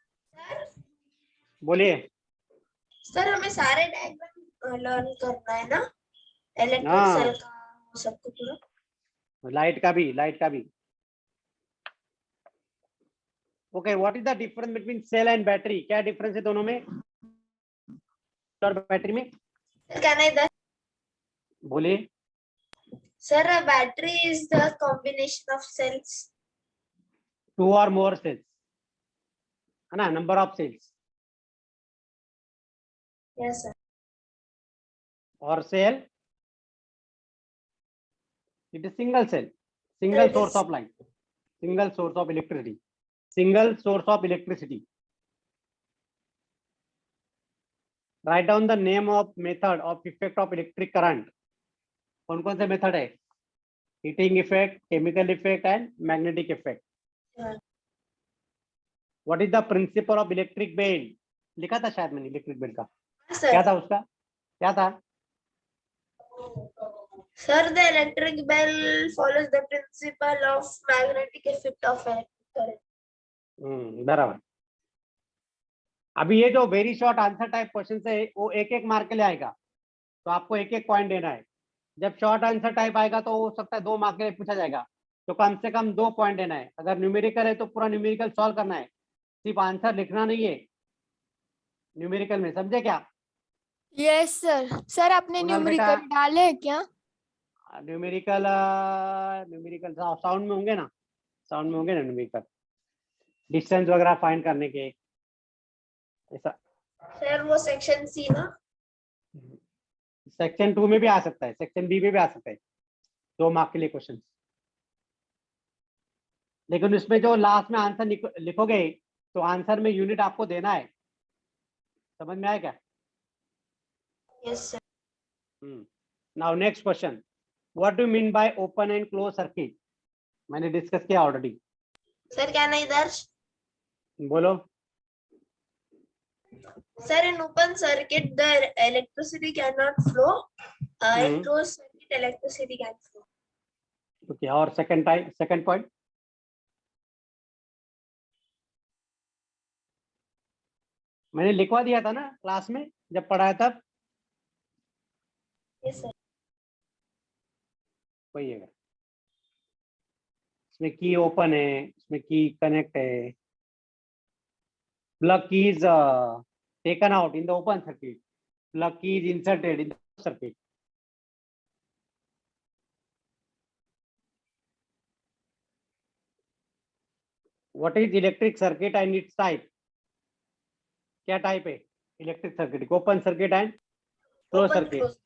[SPEAKER 1] बोलिए।
[SPEAKER 4] Sir हमें सारे डायग्राम लर्न करना है ना, इलेक्ट्रिक
[SPEAKER 1] हाँ।
[SPEAKER 4] सेल का सब कुछ पूरा।
[SPEAKER 1] लाइट का भी। Okay, what is the difference between cell and battery? क्या डिफरेंस है दोनों में और बैटरी में?
[SPEAKER 4] कैन आई द
[SPEAKER 1] बोलिए।
[SPEAKER 4] Sir a battery is the combination of cells.
[SPEAKER 1] 2 or more cells, है ना, number of cells.
[SPEAKER 4] Yes sir.
[SPEAKER 1] और cell, it is single cell, single source of light, single source of electricity, single source of electricity. Write down the name of method of effect of electric current. कौन कौन से method है? Heating effect, chemical effect and magnetic effect.
[SPEAKER 4] हाँ.
[SPEAKER 1] What is the principle of electric bell? लिखा था शायद मैंने electric bell का.
[SPEAKER 4] हाँ,
[SPEAKER 1] क्या
[SPEAKER 4] सर.
[SPEAKER 1] था उसका? क्या था?
[SPEAKER 4] Sir, the electric bell follows the principle of magnetic effect of electric current.
[SPEAKER 1] बराबर. अभी ये जो very short answer type question है वो एक एक मार्क के लिए आएगा, तो आपको एक एक पॉइंट देना है. जब शॉर्ट आंसर टाइप आएगा तो हो सकता है 2 मार्क के लिए पूछा जाएगा, तो कम से कम 2 पॉइंट देना है. अगर न्यूमेरिकल है तो पूरा न्यूमेरिकल सॉल्व करना है, सिर्फ आंसर लिखना नहीं है न्यूमेरिकल में. समझे क्या?
[SPEAKER 3] Yes sir. सर आपने
[SPEAKER 1] कुणाल बेटा,
[SPEAKER 3] न्यूमेरिकल डाले हैं क्या?
[SPEAKER 1] न्यूमेरिकल न्यूमेरिकल साउंड में होंगे ना, साउंड में होंगे ना न्यूमेरिकल, डिस्टेंस वगैरह फाइंड करने के ऐसा.
[SPEAKER 4] Sir, वो section C ना?
[SPEAKER 1] सेक्शन 2 में भी आ सकता है, सेक्शन बी में भी आ सकता है, 2 मार्क के लिए क्वेश्चन. लेकिन उसमें जो लास्ट में आंसर लिखोगे तो आंसर में यूनिट आपको देना है. समझ में आया क्या?
[SPEAKER 4] Yes, sir.
[SPEAKER 1] Now next question, what do mean by open and close circuit? मैंने डिस्कस किया already.
[SPEAKER 4] Sir, can I Darsh?
[SPEAKER 1] बोलो.
[SPEAKER 4] Sir, in open circuit, the electricity cannot flow. In closed circuit, electricity can flow.
[SPEAKER 1] Okay, और second point? मैंने लिखवा दिया था ना class में जब पढ़ाया तब.
[SPEAKER 4] Yes, sir.
[SPEAKER 1] वही है. इसमें की ओपन है, इसमें की कनेक्ट है. Plug key is taken out in the open circuit. Plug key is inserted in the circuit. What is electric circuit and its type? क्या टाइप है electric circuit? Open circuit and close
[SPEAKER 4] Open,
[SPEAKER 1] circuit.
[SPEAKER 4] closed.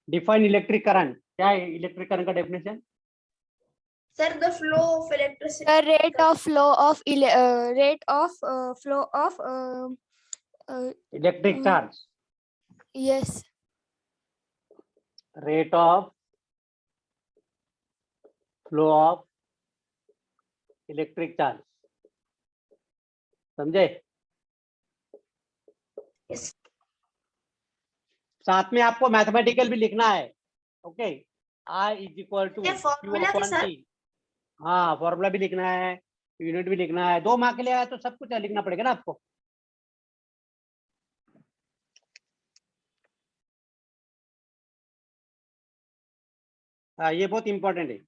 [SPEAKER 1] Define electric current. क्या है electric current का definition?
[SPEAKER 4] Sir, the flow of electricity.
[SPEAKER 3] The rate of flow of
[SPEAKER 1] electric charge.
[SPEAKER 3] yes.
[SPEAKER 1] Rate of flow of electric charge. समझे?
[SPEAKER 4] Yes.
[SPEAKER 1] साथ में आपको mathematical भी लिखना है. Okay, I is equal to
[SPEAKER 4] ये formula के साथ?
[SPEAKER 1] हाँ, फॉर्मूला भी लिखना है, यूनिट भी लिखना है. 2 मार्क के लिए आया तो सब कुछ लिखना पड़ेगा ना आपको. ये बहुत इंपॉर्टेंट है.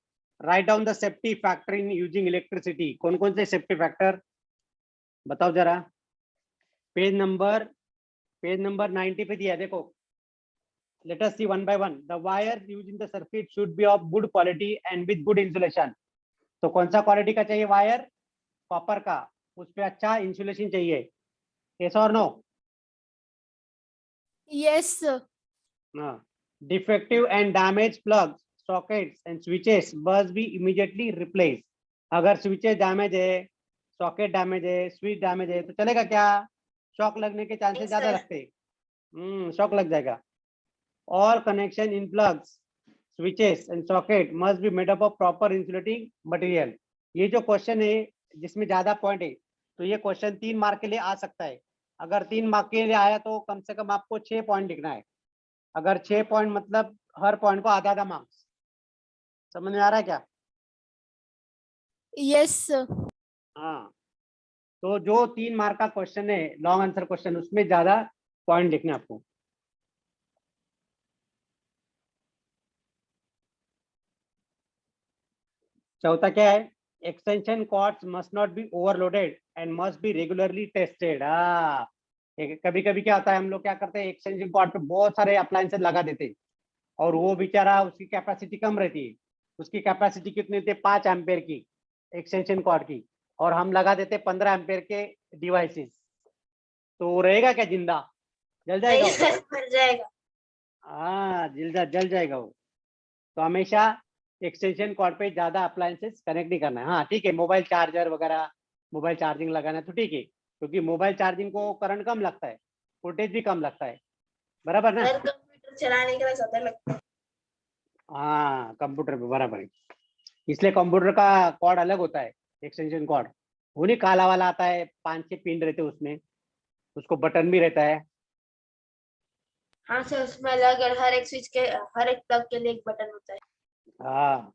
[SPEAKER 1] Right down the safety factor in using electricity. कौन कौन से सेफ्टी फैक्टर बताओ जरा. पेज नंबर 90 पे दिया है, देखो. Let us see one by one. The wires used in the circuit should be of good quality and with good insulation. तो कौन सा क्वालिटी का चाहिए वायर? कॉपर का. उस पे अच्छा इंसुलेशन चाहिए. Yes or no?
[SPEAKER 3] Yes sir.
[SPEAKER 1] Defective and damaged plugs, sockets and switches must be immediately replaced. अगर स्विचेस डैमेज है, सॉकेट डैमेज है, स्विच डैमेज है तो चलेगा क्या? शॉक लगने के चांसेस ज्यादा लगते हैं. शॉक लग जाएगा. All connection in plugs, switches and socket must be made up of proper insulating material. ये जो क्वेश्चन है जिसमें ज्यादा पॉइंट है, तो ये क्वेश्चन 3 मार्क के लिए आ सकता है. अगर 3 मार्क के लिए आया तो कम से कम आपको 6 पॉइंट लिखना है. अगर 6 पॉइंट मतलब हर पॉइंट को आधा मार्क्स. समझ में आ रहा है क्या?
[SPEAKER 3] Yes sir.
[SPEAKER 1] हाँ, तो जो 3 मार्क का क्वेश्चन है, लॉन्ग आंसर क्वेश्चन, उसमें ज्यादा पॉइंट लिखने आपको. चौथा क्या है? Extension cords must not be overloaded and must be regularly tested. कभी कभी क्या होता है, हम लोग क्या करते हैं, एक्सटेंशन कॉर्ड पे बहुत सारे अप्लायंसेस लगा देते हैं और वो बेचारा उसकी कैपेसिटी कम रहती है. उसकी कैपेसिटी कितनी होती है? 5 एम्पेयर की एक्सटेंशन कॉर्ड की, और हम लगा देते 15 एम्पेयर के डिवाइसेस. तो वो रहेगा क्या जिंदा? जल जाएगा वो.
[SPEAKER 4] मर जाएगा.
[SPEAKER 1] हाँ, जल जाएगा वो. तो हमेशा एक्सटेंशन कॉर्ड पे ज्यादा अप्लायंसेस कनेक्ट नहीं करना है. हाँ ठीक है, मोबाइल चार्जर वगैरह, मोबाइल चार्जिंग लगाना है तो ठीक है, क्योंकि मोबाइल चार्जिंग को करंट कम लगता है, वोल्टेज भी कम लगता है. बराबर ना?
[SPEAKER 4] सर, कंप्यूटर चलाने के लिए ज्यादा लगता है.
[SPEAKER 1] हाँ कंप्यूटर पे बराबर है, इसलिए कंप्यूटर का कॉर्ड अलग होता है, एक्सटेंशन कॉर्ड। वो नहीं काला वाला आता है, 5-6 पिन रहते हैं उसमें, उसको बटन भी रहता है।
[SPEAKER 4] हाँ सर, उसमें अलग अलग हर एक स्विच के हर एक प्लग के लिए एक बटन होता है।
[SPEAKER 1] हाँ,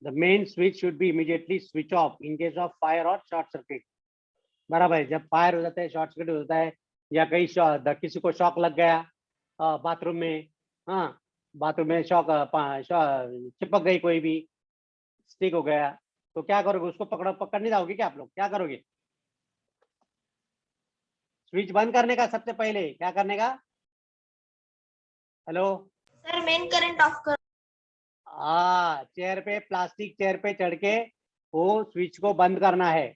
[SPEAKER 1] the main switch should be immediately switch off in case of fire और शॉर्ट सर्किट। बराबर है, जब फायर हो जाता है, शॉर्ट सर्किट हो जाता है, या कहीं किसी को शॉक लग गया बाथरूम में, हाँ बाथरूम में शॉक चिपक गई, कोई भी स्टिक हो गया, तो क्या करोगे, उसको पकड़ नहीं जाओगे क्या आप लोग, क्या करोगे? स्विच बंद करने का सबसे पहले क्या करने का? Hello,
[SPEAKER 4] sir main current of कर।
[SPEAKER 1] चेयर पे, प्लास्टिक चेयर पे चढ़ के वो स्विच को बंद करना है।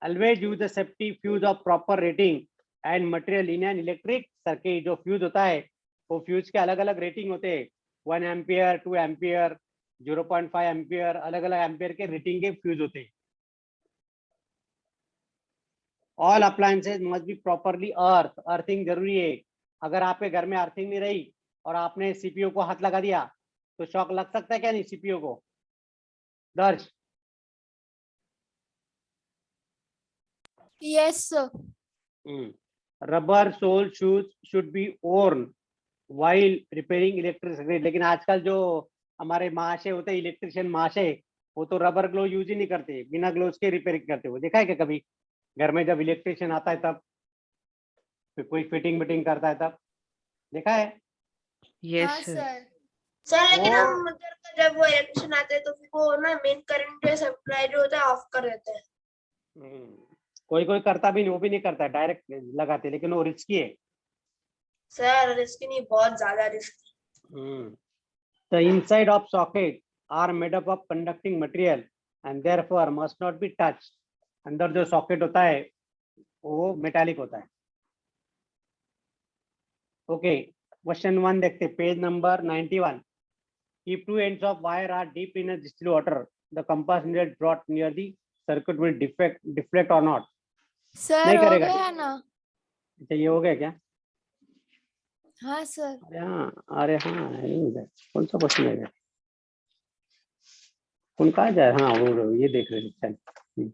[SPEAKER 1] Always use the safety fuse of proper rating and material in an electric circuit. जो फ्यूज होता है वो फ्यूज के अलग अलग रेटिंग होते हैं, 1 एम्पियर, 2 एम्पियर, 0.5 एम्पियर, अलग अलग एम्पियर के रेटिंग के फ्यूज होते हैं। All appliances must be properly earthing जरूरी है। अगर आपके घर में अर्थिंग नहीं रही और आपने सीपीयू को हाथ लगा दिया तो शॉक लग सकता है क्या नहीं सीपीयू को? Darsh,
[SPEAKER 3] yes sir.
[SPEAKER 1] Rubber sole shoes should be worn while repairing electricity. लेकिन आजकल जो हमारे महाशय होते हैं, इलेक्ट्रिशियन महाशय, वो तो रबर ग्लो यूज ही नहीं करते, बिना ग्लोव्स के रिपेयरिंग करते। वो देखा है क्या कभी घर में जब इलेक्ट्रिशियन आता है तब, फिर कोई फिटिंग विटिंग करता है तब, देखा है?
[SPEAKER 3] हाँ सर।
[SPEAKER 4] सर लेकिन
[SPEAKER 1] वो
[SPEAKER 4] हम मतलब जब वो इलेक्ट्रिशियन आते हैं तो फिर वो ना मेन करंट जो सप्लाई जो होता है ऑफ कर देते हैं।
[SPEAKER 1] कोई कोई करता भी नहीं, वो भी नहीं करता, डायरेक्ट लगाते, लेकिन वो रिस्की है।
[SPEAKER 4] सर रिस्क नहीं, बहुत ज्यादा risk.
[SPEAKER 1] The inside of socket are made up of conducting material and therefore must not be touched. अंदर जो सॉकेट होता है वो मेटालिक होता है। ओके, क्वेश्चन 1 देखते, page number 91। If two ends of wire are deep in a distilled water, the compass needle brought near the circuit will deflect or not?
[SPEAKER 3] Sir
[SPEAKER 1] नहीं
[SPEAKER 3] हो
[SPEAKER 1] करेगा।
[SPEAKER 3] गया ना?
[SPEAKER 1] अच्छा ये हो गया क्या?
[SPEAKER 3] हाँ सर।
[SPEAKER 1] अरे हाँ नहीं उधर, कौन सा क्वेश्चन है? कौन कहा जाए? हाँ वो ये देख रहे हैं।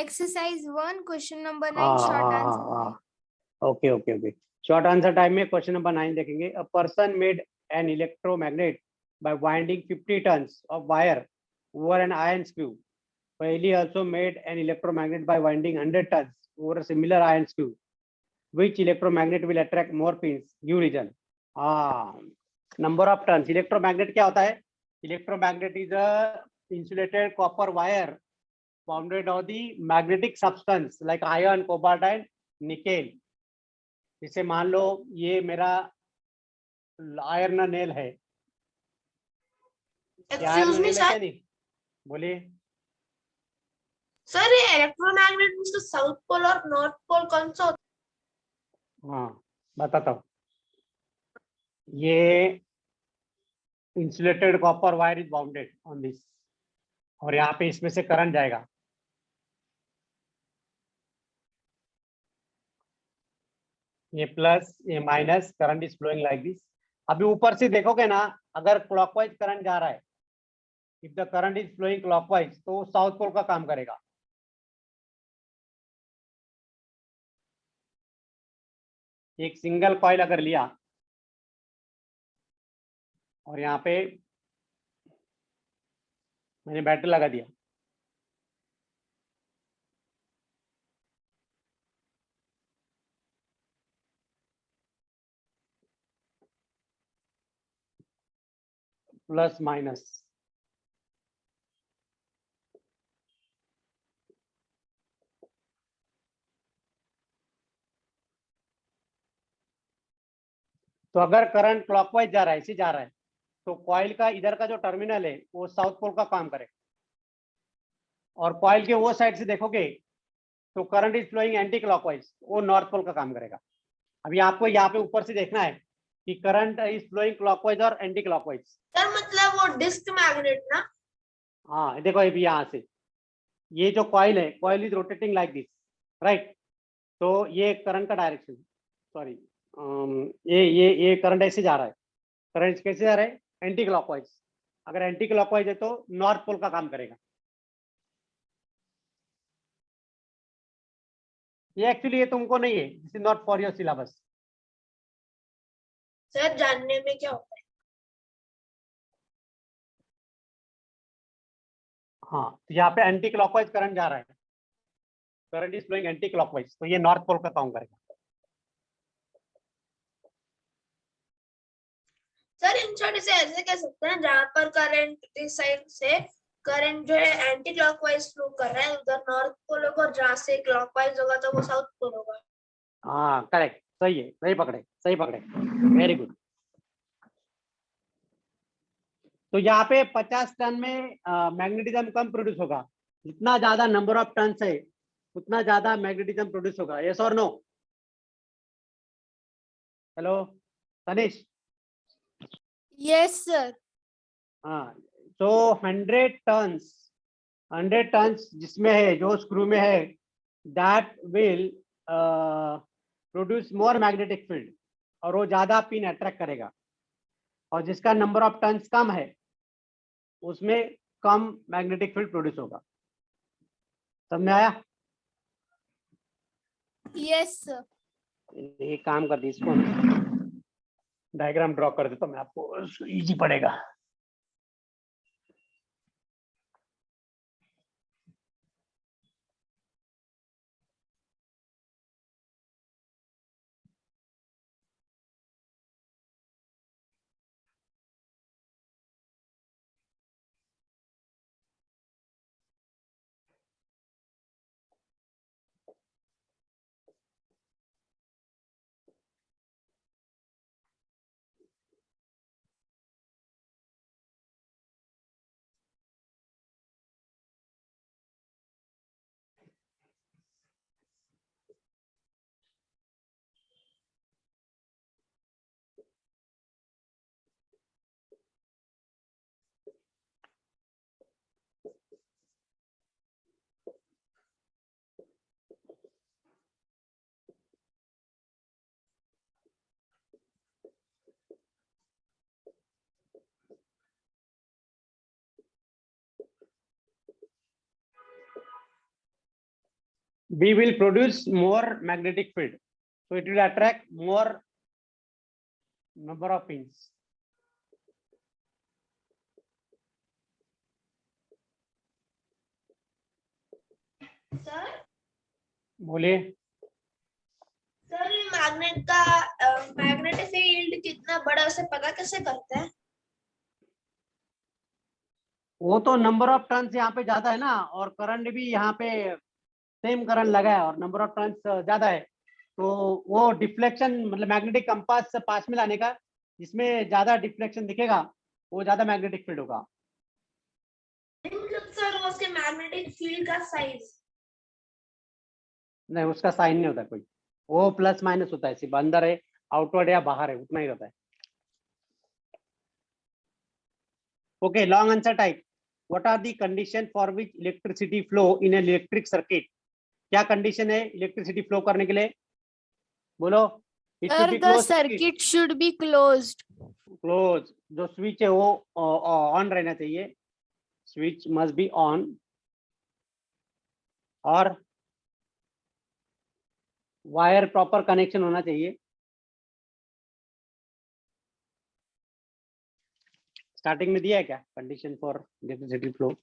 [SPEAKER 3] Exercise 1 question number 9 short answer.
[SPEAKER 1] Okay okay okay, short answer time में क्वेश्चन नंबर 9 देखेंगे। A person made an electromagnet by winding 50 tons of wire over an iron screw. Paley also made an electromagnet by winding 100 tons over a similar iron screw. Which electromagnet will attract more pins? Give reason. Number of tons. Electromagnet क्या होता है? Electromagnet is a insulated copper wire bounded on the magnetic substance like iron, cobalt and nickel. जैसे मान लो ये मेरा iron nail है,
[SPEAKER 4] excuse me sir.
[SPEAKER 1] नहीं बोलिए।
[SPEAKER 4] सर ये इलेक्ट्रोमैग्नेट मींस तो साउथ पोल और नॉर्थ पोल कौन सा होता
[SPEAKER 1] हाँ बताता हूँ, ये insulated copper wire is bounded on this, और यहाँ पे इसमें से करंट जाएगा, ये प्लस ये minus, current is flowing like this. अभी ऊपर से देखोगे ना, अगर क्लॉकवाइज करंट जा रहा है, if the current is flowing clockwise, तो साउथ पोल का काम करेगा। एक सिंगल कॉइल अगर लिया और यहाँ पे मैंने बैटरी लगा दिया, प्लस माइनस, तो अगर करंट क्लॉकवाइज जा रहा है, ऐसे जा रहा है, तो कॉइल का इधर का जो टर्मिनल है वो साउथ पोल का काम करेगा, और कॉइल के वो साइड से देखोगे तो current is flowing anti clockwise, वो नॉर्थ पोल का काम करेगा। अभी आपको यहाँ पे ऊपर से देखना है कि करंट इज फ्लोइंग क्लॉकवाइज और एंटी क्लॉकवाइज।
[SPEAKER 4] सर मतलब वो डिस्क मैग्नेट ना?
[SPEAKER 1] हाँ देखो अभी यहाँ से ये जो कॉइल है, coil is rotating like this, right? तो ये करंट का डायरेक्शन, सॉरी ये करंट ऐसे जा रहा है, करंट कैसे जा रहा है, एंटी क्लॉकवाइज। अगर एंटी क्लॉकवाइज है तो नॉर्थ पोल का काम करेगा। ये एक्चुअली ये तुमको नहीं है, this is not for your syllabus.
[SPEAKER 4] Sir जानने में क्या होता है?
[SPEAKER 1] हाँ, तो यहाँ पे एंटी क्लॉकवाइज करंट जा रहा है, current is flowing anti clockwise, तो ये नॉर्थ पोल का काम करेगा।
[SPEAKER 4] सर इन शॉर्ट इसे ऐसे कह सकते हैं, जहां पर करंट इस साइड से करंट जो है एंटी क्लॉकवाइज फ्लो कर रहा है उधर नॉर्थ पोल होगा, और जहां से क्लॉकवाइज होगा तो वो साउथ पोल होगा।
[SPEAKER 1] हाँ करेक्ट, सही है, सही पकड़े, सही पकड़े, वेरी गुड। तो यहाँ पे 50 टन में मैग्नेटिज्म कम प्रोड्यूस होगा, जितना ज्यादा नंबर ऑफ टन है उतना ज्यादा मैग्नेटिज्म प्रोड्यूस होगा। यस और no? Hello Tanish?
[SPEAKER 3] Yes sir.
[SPEAKER 1] हाँ, तो 100 टन्स जिसमें है, जो स्क्रू में है, that will produce more magnetic field, और वो ज्यादा पिन अट्रैक्ट करेगा। और जिसका नंबर ऑफ टन्स कम है उसमें कम मैग्नेटिक फील्ड प्रोड्यूस होगा। समझ में आया?
[SPEAKER 3] Yes sir.
[SPEAKER 1] एक काम कर दी, इसको डायग्राम ड्रॉ कर देता हूं मैं, आपको इजी पड़ेगा। B will produce more magnetic field, so it will attract more number of pins.
[SPEAKER 4] Sir
[SPEAKER 1] बोलिए।
[SPEAKER 4] सर ये मैग्नेट का मैग्नेटिक फील्ड कितना बड़ा है उसे पता कैसे करते हैं?
[SPEAKER 1] वो तो नंबर ऑफ टर्न्स यहाँ पे ज्यादा है ना, और करंट भी यहाँ पे सेम करंट लगा है और नंबर ऑफ टर्न्स ज्यादा है, तो वो डिफ्लेक्शन, मतलब मैग्नेटिक कंपास से पास में लाने का, जिसमें ज्यादा डिफ्लेक्शन दिखेगा वो ज्यादा मैग्नेटिक फील्ड होगा।
[SPEAKER 4] सर उसके मैग्नेटिक फील्ड का साइज?
[SPEAKER 1] नहीं, उसका साइन नहीं होता कोई, वो प्लस माइनस होता है, सिर्फ अंदर है, आउटवर्ड या बाहर है, उतना ही रहता है। Okay, long answer type. What are the condition for which electricity flow in an electric circuit? क्या कंडीशन है इलेक्ट्रिसिटी फ्लो करने के लिए? बोलो। It should
[SPEAKER 3] sir
[SPEAKER 1] be
[SPEAKER 3] the
[SPEAKER 1] close.
[SPEAKER 3] Circuit should be closed.
[SPEAKER 1] Close, जो स्विच है वो ऑन रहना चाहिए, स्विच मस्ट बी ऑन, और वायर प्रॉपर कनेक्शन होना चाहिए। स्टार्टिंग में दिया है क्या condition for electricity flow?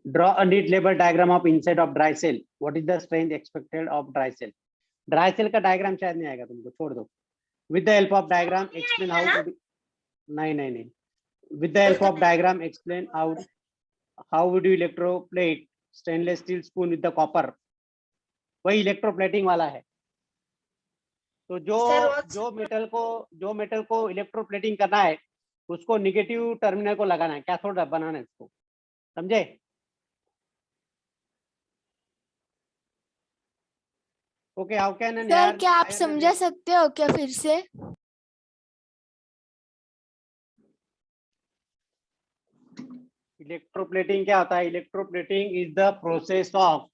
[SPEAKER 1] Draw a neat label diagram of inside of dry cell. What is the strength expected of dry cell? Dry cell का diagram शायद नहीं आएगा तुमको, छोड़ दो। With the help of diagram explain how to do... नहीं। With the help of diagram explain how would you electroplate stainless steel spoon with the copper? वही electroplating वाला है। तो जो मेटल को इलेक्ट्रोप्लेटिंग करना है उसको निगेटिव टर्मिनल को लगाना है, कैथोड बनाना है इसको, समझे? Okay, how can an
[SPEAKER 3] sir क्या आप समझा सकते हो क्या फिर से?
[SPEAKER 1] इलेक्ट्रोप्लेटिंग क्या होता है? Electroplating is the process of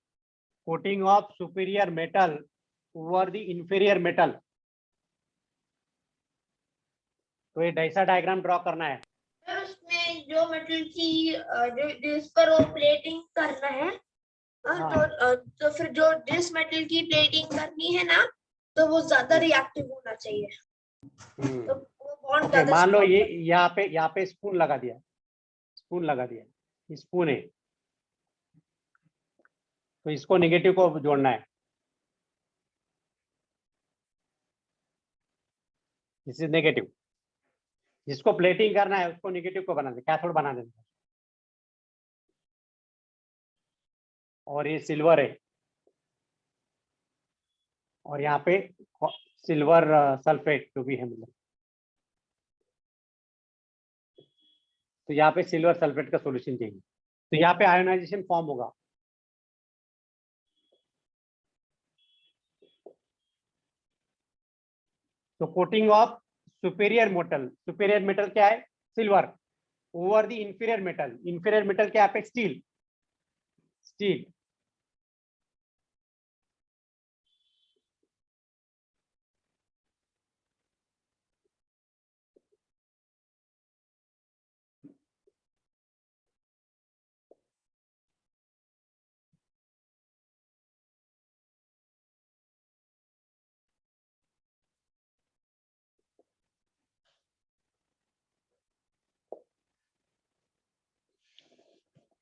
[SPEAKER 1] coating of superior metal over the inferior metal. तो ये ऐसा डायग्राम ड्रॉ करना है।
[SPEAKER 4] सर उसमें जो मेटल की जो जिस पर वो प्लेटिंग करना है, तो फिर जो जिस मेटल की प्लेटिंग करनी है ना, तो वो ज्यादा रिएक्टिव होना चाहिए, तो वो बॉन्ड
[SPEAKER 1] ओके,
[SPEAKER 4] ज्यादा
[SPEAKER 1] मान लो
[SPEAKER 4] strong
[SPEAKER 1] ये
[SPEAKER 4] होगा।
[SPEAKER 1] यहाँ पे स्पून लगा दिया, स्पून लगा दिया, स्पून है, तो इसको नेगेटिव को जोड़ना है। This is negative. जिसको प्लेटिंग करना है उसको नेगेटिव को बना दे, कैथोड बना देना। और ये सिल्वर है, और यहाँ पे सिल्वर सल्फेट जो भी है, मतलब तो यहाँ पे सिल्वर सल्फेट का सॉल्यूशन चाहिए, तो यहाँ पे आयोनाइजेशन फॉर्म होगा। तो कोटिंग ऑफ सुपीरियर मेटल क्या है? Silver over the inferior metal क्या है? स्टील। स्टील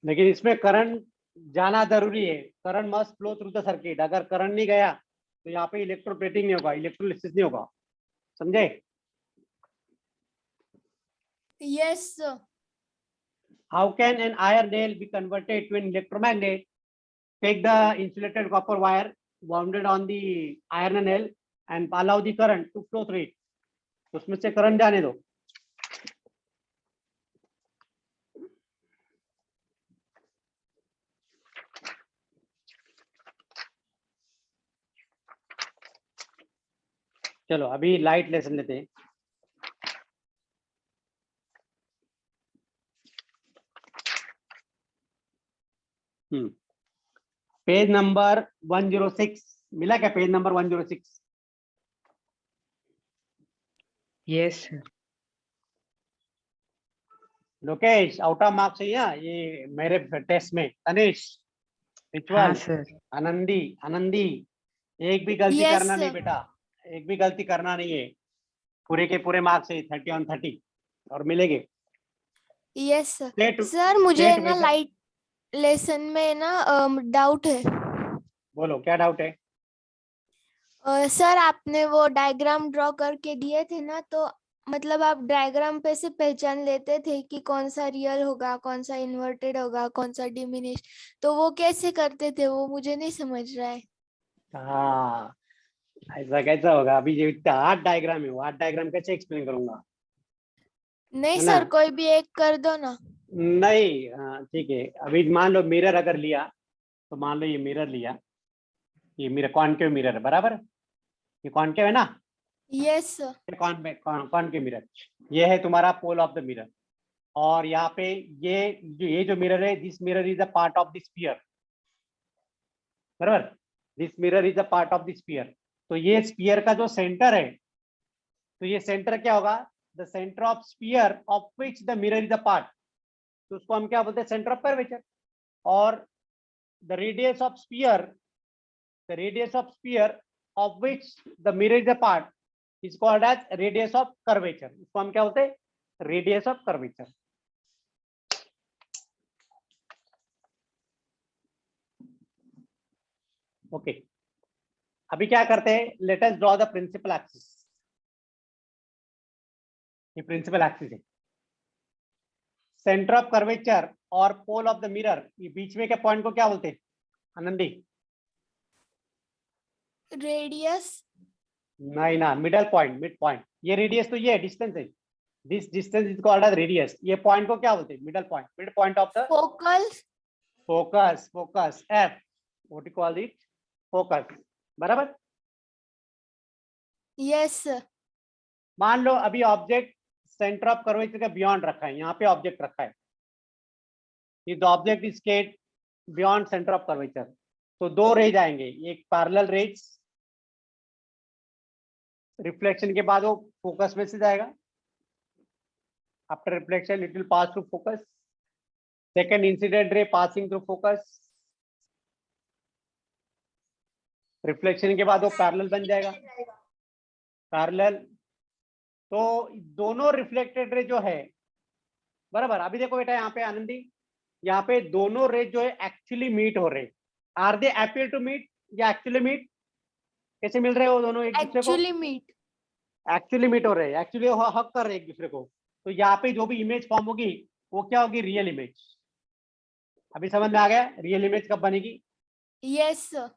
[SPEAKER 1] लेकिन इसमें करंट जाना जरूरी है। Current must flow through the circuit. अगर करंट नहीं गया तो यहाँ पे इलेक्ट्रोप्लेटिंग नहीं होगा, इलेक्ट्रोलिसिस नहीं होगा। समझे?
[SPEAKER 3] Yes sir.
[SPEAKER 1] How can an iron nail be converted to an electromagnet? Take the insulated copper wire wounded on the iron nail and allow the current to flow through it. उसमें से current जाने दो। चलो अभी light lesson लेते हैं। Page number 106 मिला क्या? Page number 106।
[SPEAKER 5] Yes
[SPEAKER 1] Lokesh, out of marks है ये मेरे टेस्ट में। तनिष,
[SPEAKER 5] हाँ
[SPEAKER 1] रिचुअल,
[SPEAKER 5] सर।
[SPEAKER 1] आनंदी, एक भी गलती
[SPEAKER 3] Yes,
[SPEAKER 1] करना नहीं
[SPEAKER 3] sir.
[SPEAKER 1] बेटा, एक भी गलती करना नहीं है। पूरे के पूरे मार्क्स है 30 on 30 और मिलेंगे।
[SPEAKER 3] Yes sir.
[SPEAKER 1] State-
[SPEAKER 3] सर मुझे
[SPEAKER 1] state
[SPEAKER 3] ना
[SPEAKER 1] weather-
[SPEAKER 3] लाइट लेसन में ना डाउट है।
[SPEAKER 1] बोलो क्या डाउट है?
[SPEAKER 3] सर आपने वो डायग्राम ड्रॉ करके दिए थे ना, तो मतलब आप डायग्राम पे से पहचान लेते थे कि कौन सा रियल होगा, कौन सा इन्वर्टेड होगा, कौन सा डिमिनिश, तो वो कैसे करते थे वो मुझे नहीं समझ रहा है।
[SPEAKER 1] हाँ, ऐसा कैसा होगा? अभी जो इतना हार्ड डायग्राम है, वो हार्ड डायग्राम कैसे एक्सप्लेन करूंगा?
[SPEAKER 3] नहीं
[SPEAKER 1] है ना?
[SPEAKER 3] सर, कोई भी एक कर दो ना।
[SPEAKER 1] नहीं, हाँ ठीक है। अभी मान लो मिरर अगर लिया, तो मान लो ये मिरर लिया, ये मिरर कॉनकेव मिरर है, बराबर? ये कॉनकेव है ना?
[SPEAKER 3] Yes sir.
[SPEAKER 1] कॉनकेव मिरर, ये है तुम्हारा पोल ऑफ द मिरर। और यहाँ पे ये जो मिरर है, this mirror is a part of the sphere, बराबर? This mirror is a part of the sphere. तो ये स्फीयर का जो सेंटर है, तो ये सेंटर क्या होगा? The centre of sphere of which the mirror is a part, तो उसको हम क्या बोलते हैं? Centre of curvature. और the radius of sphere of which the mirror is a part is called as radius of curvature. इसको हम क्या बोलते हैं? Radius of curvature. Okay. अभी क्या करते हैं? Let us draw the principal axis. ये principal axis है। Center of curvature और pole of the mirror, ये बीच में के पॉइंट को क्या बोलते हैं आनंदी?
[SPEAKER 3] रेडियस।
[SPEAKER 1] नहीं ना, मिडल पॉइंट, मिड पॉइंट। ये रेडियस तो ये डिस्टेंस है, this distance is called as radius. ये पॉइंट को क्या बोलते हैं? Mid point of the
[SPEAKER 3] focal.
[SPEAKER 1] Focus, F, what you call it? Focus, बराबर?
[SPEAKER 3] Yes sir.
[SPEAKER 1] मान लो अभी ऑब्जेक्ट सेंटर ऑफ कर्वेचर के बियॉन्ड रखा है, यहाँ पे ऑब्जेक्ट रखा है, ये the object is kept beyond centre of curvature, तो दो रेज आएंगे, एक पैरेलल रेज, रिफ्लेक्शन के बाद वो फोकस में से जाएगा, after reflection it will pass through focus, second incident ray passing through focus, reflection के बाद वो पैरेलल बन जाएगा, पैरेलल। तो दोनों रिफ्लेक्टेड रे जो है, बराबर, अभी देखो बेटा यहाँ पे आनंदी, यहाँ पे दोनों रे जो है एक्चुअली मीट हो रहे, are they appear to meet या एक्चुअली मीट, कैसे मिल रहे हो दोनों एक दूसरे को?
[SPEAKER 3] Actually meet.
[SPEAKER 1] एक्चुअली मीट हो रहे हैं, एक्चुअली हक कर रहे हैं एक दूसरे को, तो यहाँ पे जो भी इमेज फॉर्म होगी वो क्या होगी? Real image. अभी समझ में आ गया रियल इमेज कब बनेगी?
[SPEAKER 3] Yes sir.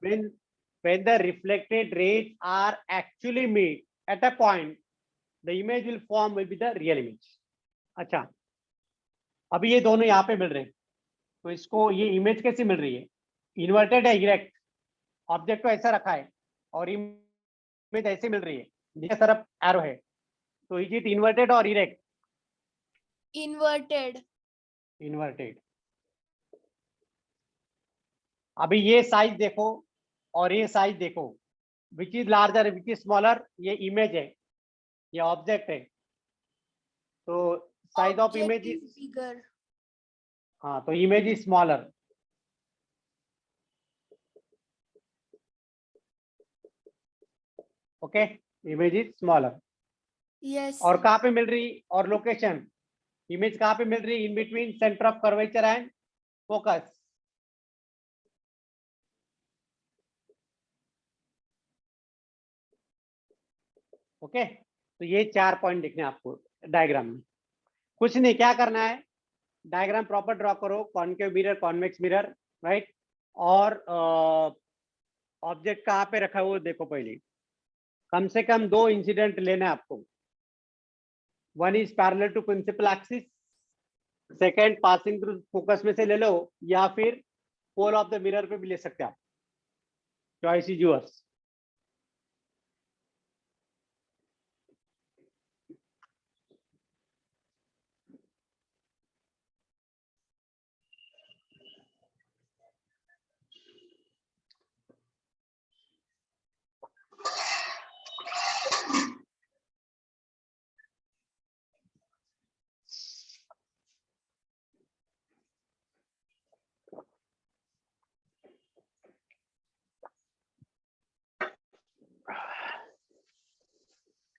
[SPEAKER 1] when the reflected rays are actually meet at a point, the image will form will be the real image. अच्छा, अभी ये दोनों यहाँ पे मिल रहे हैं, तो इसको ये इमेज कैसे मिल रही है? इन्वर्टेड है, इरेक्ट, ऑब्जेक्ट को ऐसा रखा है और इमेज ऐसे मिल रही है, नीचे तरफ एरो है, तो इज इट इन्वर्टेड और इरेक्ट?
[SPEAKER 3] इन्वर्टेड।
[SPEAKER 1] इन्वर्टेड। अभी ये साइज देखो और ये साइज देखो, which is larger which is smaller? ये इमेज है, ये ऑब्जेक्ट है, तो size of image is
[SPEAKER 3] bigger.
[SPEAKER 1] हाँ, तो image is smaller. Okay, image is smaller.
[SPEAKER 3] Yes.
[SPEAKER 1] और कहाँ पे मिल रही? और लोकेशन, इमेज कहाँ पे मिल रही? In between centre of curvature and focus. Okay, तो ये 4 पॉइंट दिखने आपको डायग्राम में। कुछ नहीं, क्या करना है, डायग्राम प्रॉपर ड्रॉ करो, concave mirror, convex mirror, right, और ऑब्जेक्ट कहाँ पे रखा है वो देखो पहले। कम से कम 2 इंसिडेंट लेना है आपको, one is parallel to principal axis, second passing through focus में से ले लो, या फिर पोल ऑफ द मिरर पे भी ले सकते हैं आप, चॉइस इज योर्स।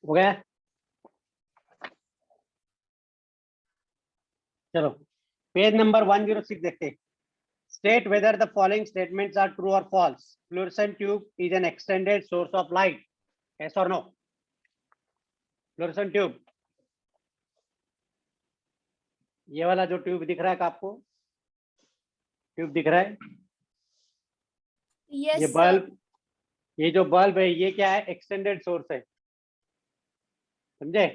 [SPEAKER 1] हो गया? चलो पेज नंबर 106 देखते हैं। State whether the following statements are true or false. Fluorescent tube is an extended source of light. Yes or no? Fluorescent tube, ये वाला जो ट्यूब दिख रहा है आपको, ट्यूब दिख रहा है,
[SPEAKER 3] यस
[SPEAKER 1] ये बल्ब, ये जो बल्ब है ये क्या है? एक्सटेंडेड सोर्स है, समझे?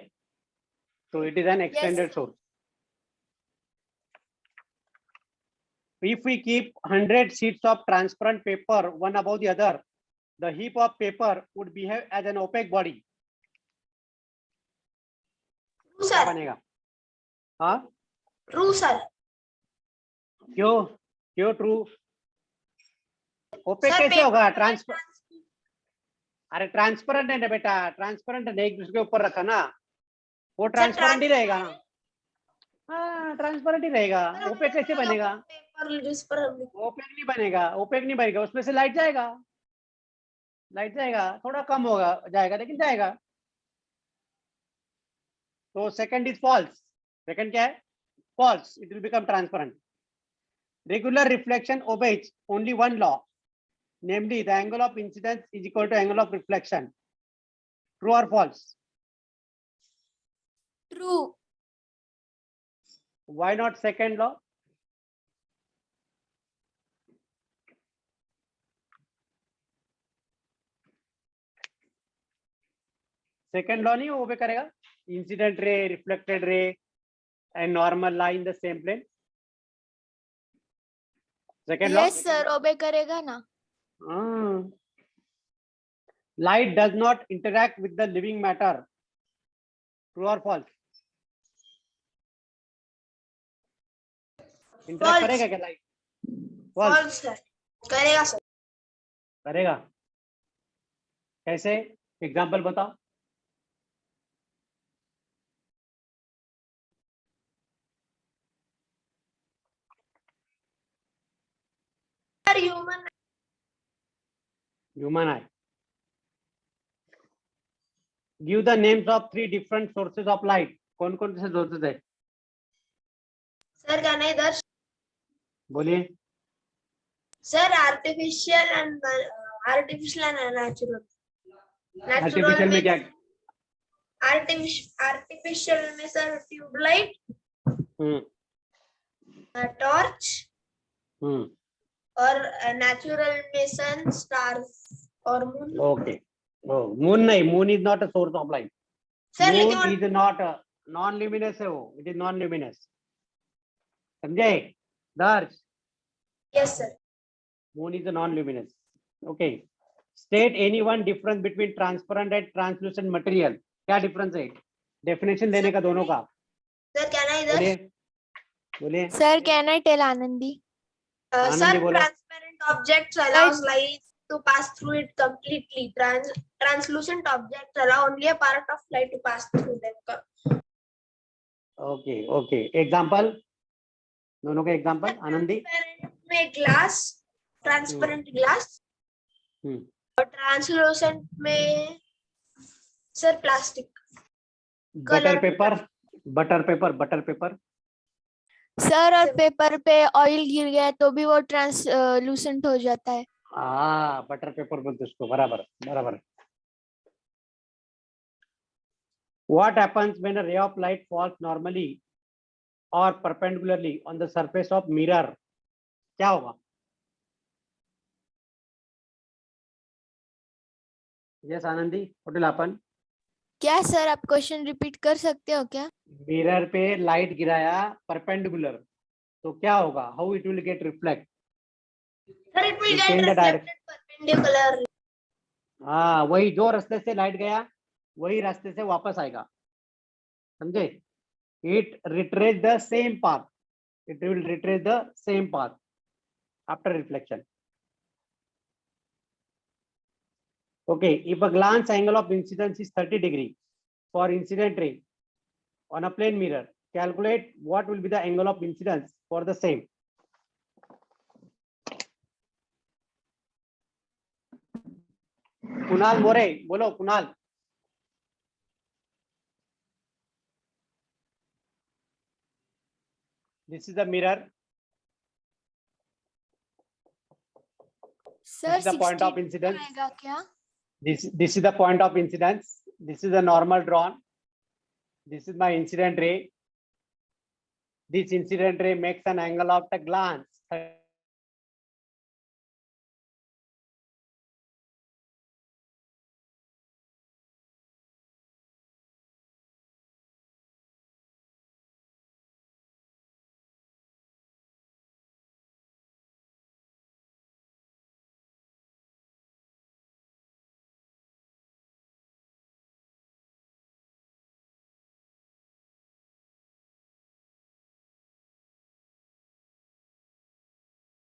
[SPEAKER 1] तो it is an extended source. If we keep 100 sheets of transparent paper one above the other, the heap of paper would behave as an opaque body.
[SPEAKER 4] True
[SPEAKER 1] क्या
[SPEAKER 4] सर।
[SPEAKER 1] बनेगा? हाँ,
[SPEAKER 4] ट्रू सर।
[SPEAKER 1] क्यों? क्यों true? OPEC
[SPEAKER 4] sir,
[SPEAKER 1] कैसे होगा?
[SPEAKER 4] paper
[SPEAKER 1] अरे transparent है ना बेटा, ट्रांसपेरेंट है, एक दूसरे के ऊपर रखा ना, वो
[SPEAKER 4] सर,
[SPEAKER 1] ट्रांसपेरेंट ही रहेगा ना। हाँ, ट्रांसपेरेंट ही रहेगा, ओपेक कैसे बनेगा?
[SPEAKER 4] पेपर जिस पर
[SPEAKER 1] ओपेक नहीं बनेगा, ओपेक नहीं बनेगा, उसमें से लाइट जाएगा, लाइट जाएगा, थोड़ा कम होगा जाएगा लेकिन जाएगा। तो सेकंड इज फॉल्स। सेकंड क्या है? Falls, it will become transparent. Regular reflection obeys only one law, namely the angle of incidence is equal to angle of reflection. True or false?
[SPEAKER 3] True.
[SPEAKER 1] Why not second law? Second law नहीं ओबे करेगा, incident ray, reflected ray and normal lie in the same plane. Second law?
[SPEAKER 3] Yes sir, obey करेगा ना।
[SPEAKER 1] light does not interact with the living matter. True or false? Interact
[SPEAKER 4] False.
[SPEAKER 1] करेगा क्या light? False.
[SPEAKER 4] False sir करेगा sir
[SPEAKER 1] करेगा कैसे? Example बताओ.
[SPEAKER 4] Sir human
[SPEAKER 1] Human eye. Give the names of 3 different sources of light. कौन कौन से sources है?
[SPEAKER 4] सर क्या नहीं दर्श
[SPEAKER 1] बोलिए.
[SPEAKER 4] Sir artificial and natural
[SPEAKER 1] artificial में क्या?
[SPEAKER 4] आर्टिफिशियल में सर ट्यूबलाइट टॉर्च और नेचुरल में सन स्टार्स और मून.
[SPEAKER 1] Okay. Oh, moon नहीं. Moon is not a source of light.
[SPEAKER 4] Sir
[SPEAKER 1] Moon
[SPEAKER 4] लेकिन
[SPEAKER 1] is not a non-luminous है वो. It is non-luminous. समझे? दर्श.
[SPEAKER 4] Yes sir
[SPEAKER 1] Moon is a non-luminous. Okay. State any one difference between transparent and translucent material. क्या difference है? Definition देने का दोनों का.
[SPEAKER 4] सर क्या नहीं दर्श
[SPEAKER 1] बोलिए. बोलिए.
[SPEAKER 3] Sir, can I tell Anandi?
[SPEAKER 1] Anandi
[SPEAKER 4] sir
[SPEAKER 1] बोलो.
[SPEAKER 4] transparent objects allows light to pass through it completely. Translucent objects allow only a part of light to pass through them.
[SPEAKER 1] Okay. Okay. Example. दोनों के example. Anandi.
[SPEAKER 4] Transparent में glass, transparent glass और translucent में sir plastic.
[SPEAKER 1] Butter paper. Butter paper. Butter paper.
[SPEAKER 3] Sir और paper पे oil गिर गया तो भी वो ट्रांसलूसेंट हो जाता है.
[SPEAKER 1] हाँ, बटर पेपर बोलते उसको. बराबर बराबर. What happens when a ray of light falls normally or perpendicularly on the surface of mirror? क्या होगा? Yes, Anandi. What will happen?
[SPEAKER 3] क्या सर आप क्वेश्चन रिपीट कर सकते हो क्या?
[SPEAKER 1] मिरर पे लाइट गिराया परपेंडिकुलर तो क्या होगा? How it will get reflect?
[SPEAKER 4] Sir, it will
[SPEAKER 1] You
[SPEAKER 4] get
[SPEAKER 1] change the
[SPEAKER 4] reflected perpendicularly.
[SPEAKER 1] हाँ, वही जो रास्ते से लाइट गया वही रास्ते से वापस आएगा. समझे? It retrace the same path. It will retrace the same path after reflection. Okay, if a glance angle of incidence is 30 degree for incident ray on a plane mirror, calculate what will be the angle of incidence for the same. Kunal More, bolo Kunal. This is the mirror.
[SPEAKER 3] Sir
[SPEAKER 1] This is the point of
[SPEAKER 3] 60
[SPEAKER 1] incidence.
[SPEAKER 3] आएगा क्या?
[SPEAKER 1] This is the point of incidence. This is the normal drawn. This is my incident ray. This incident ray makes an angle of the glance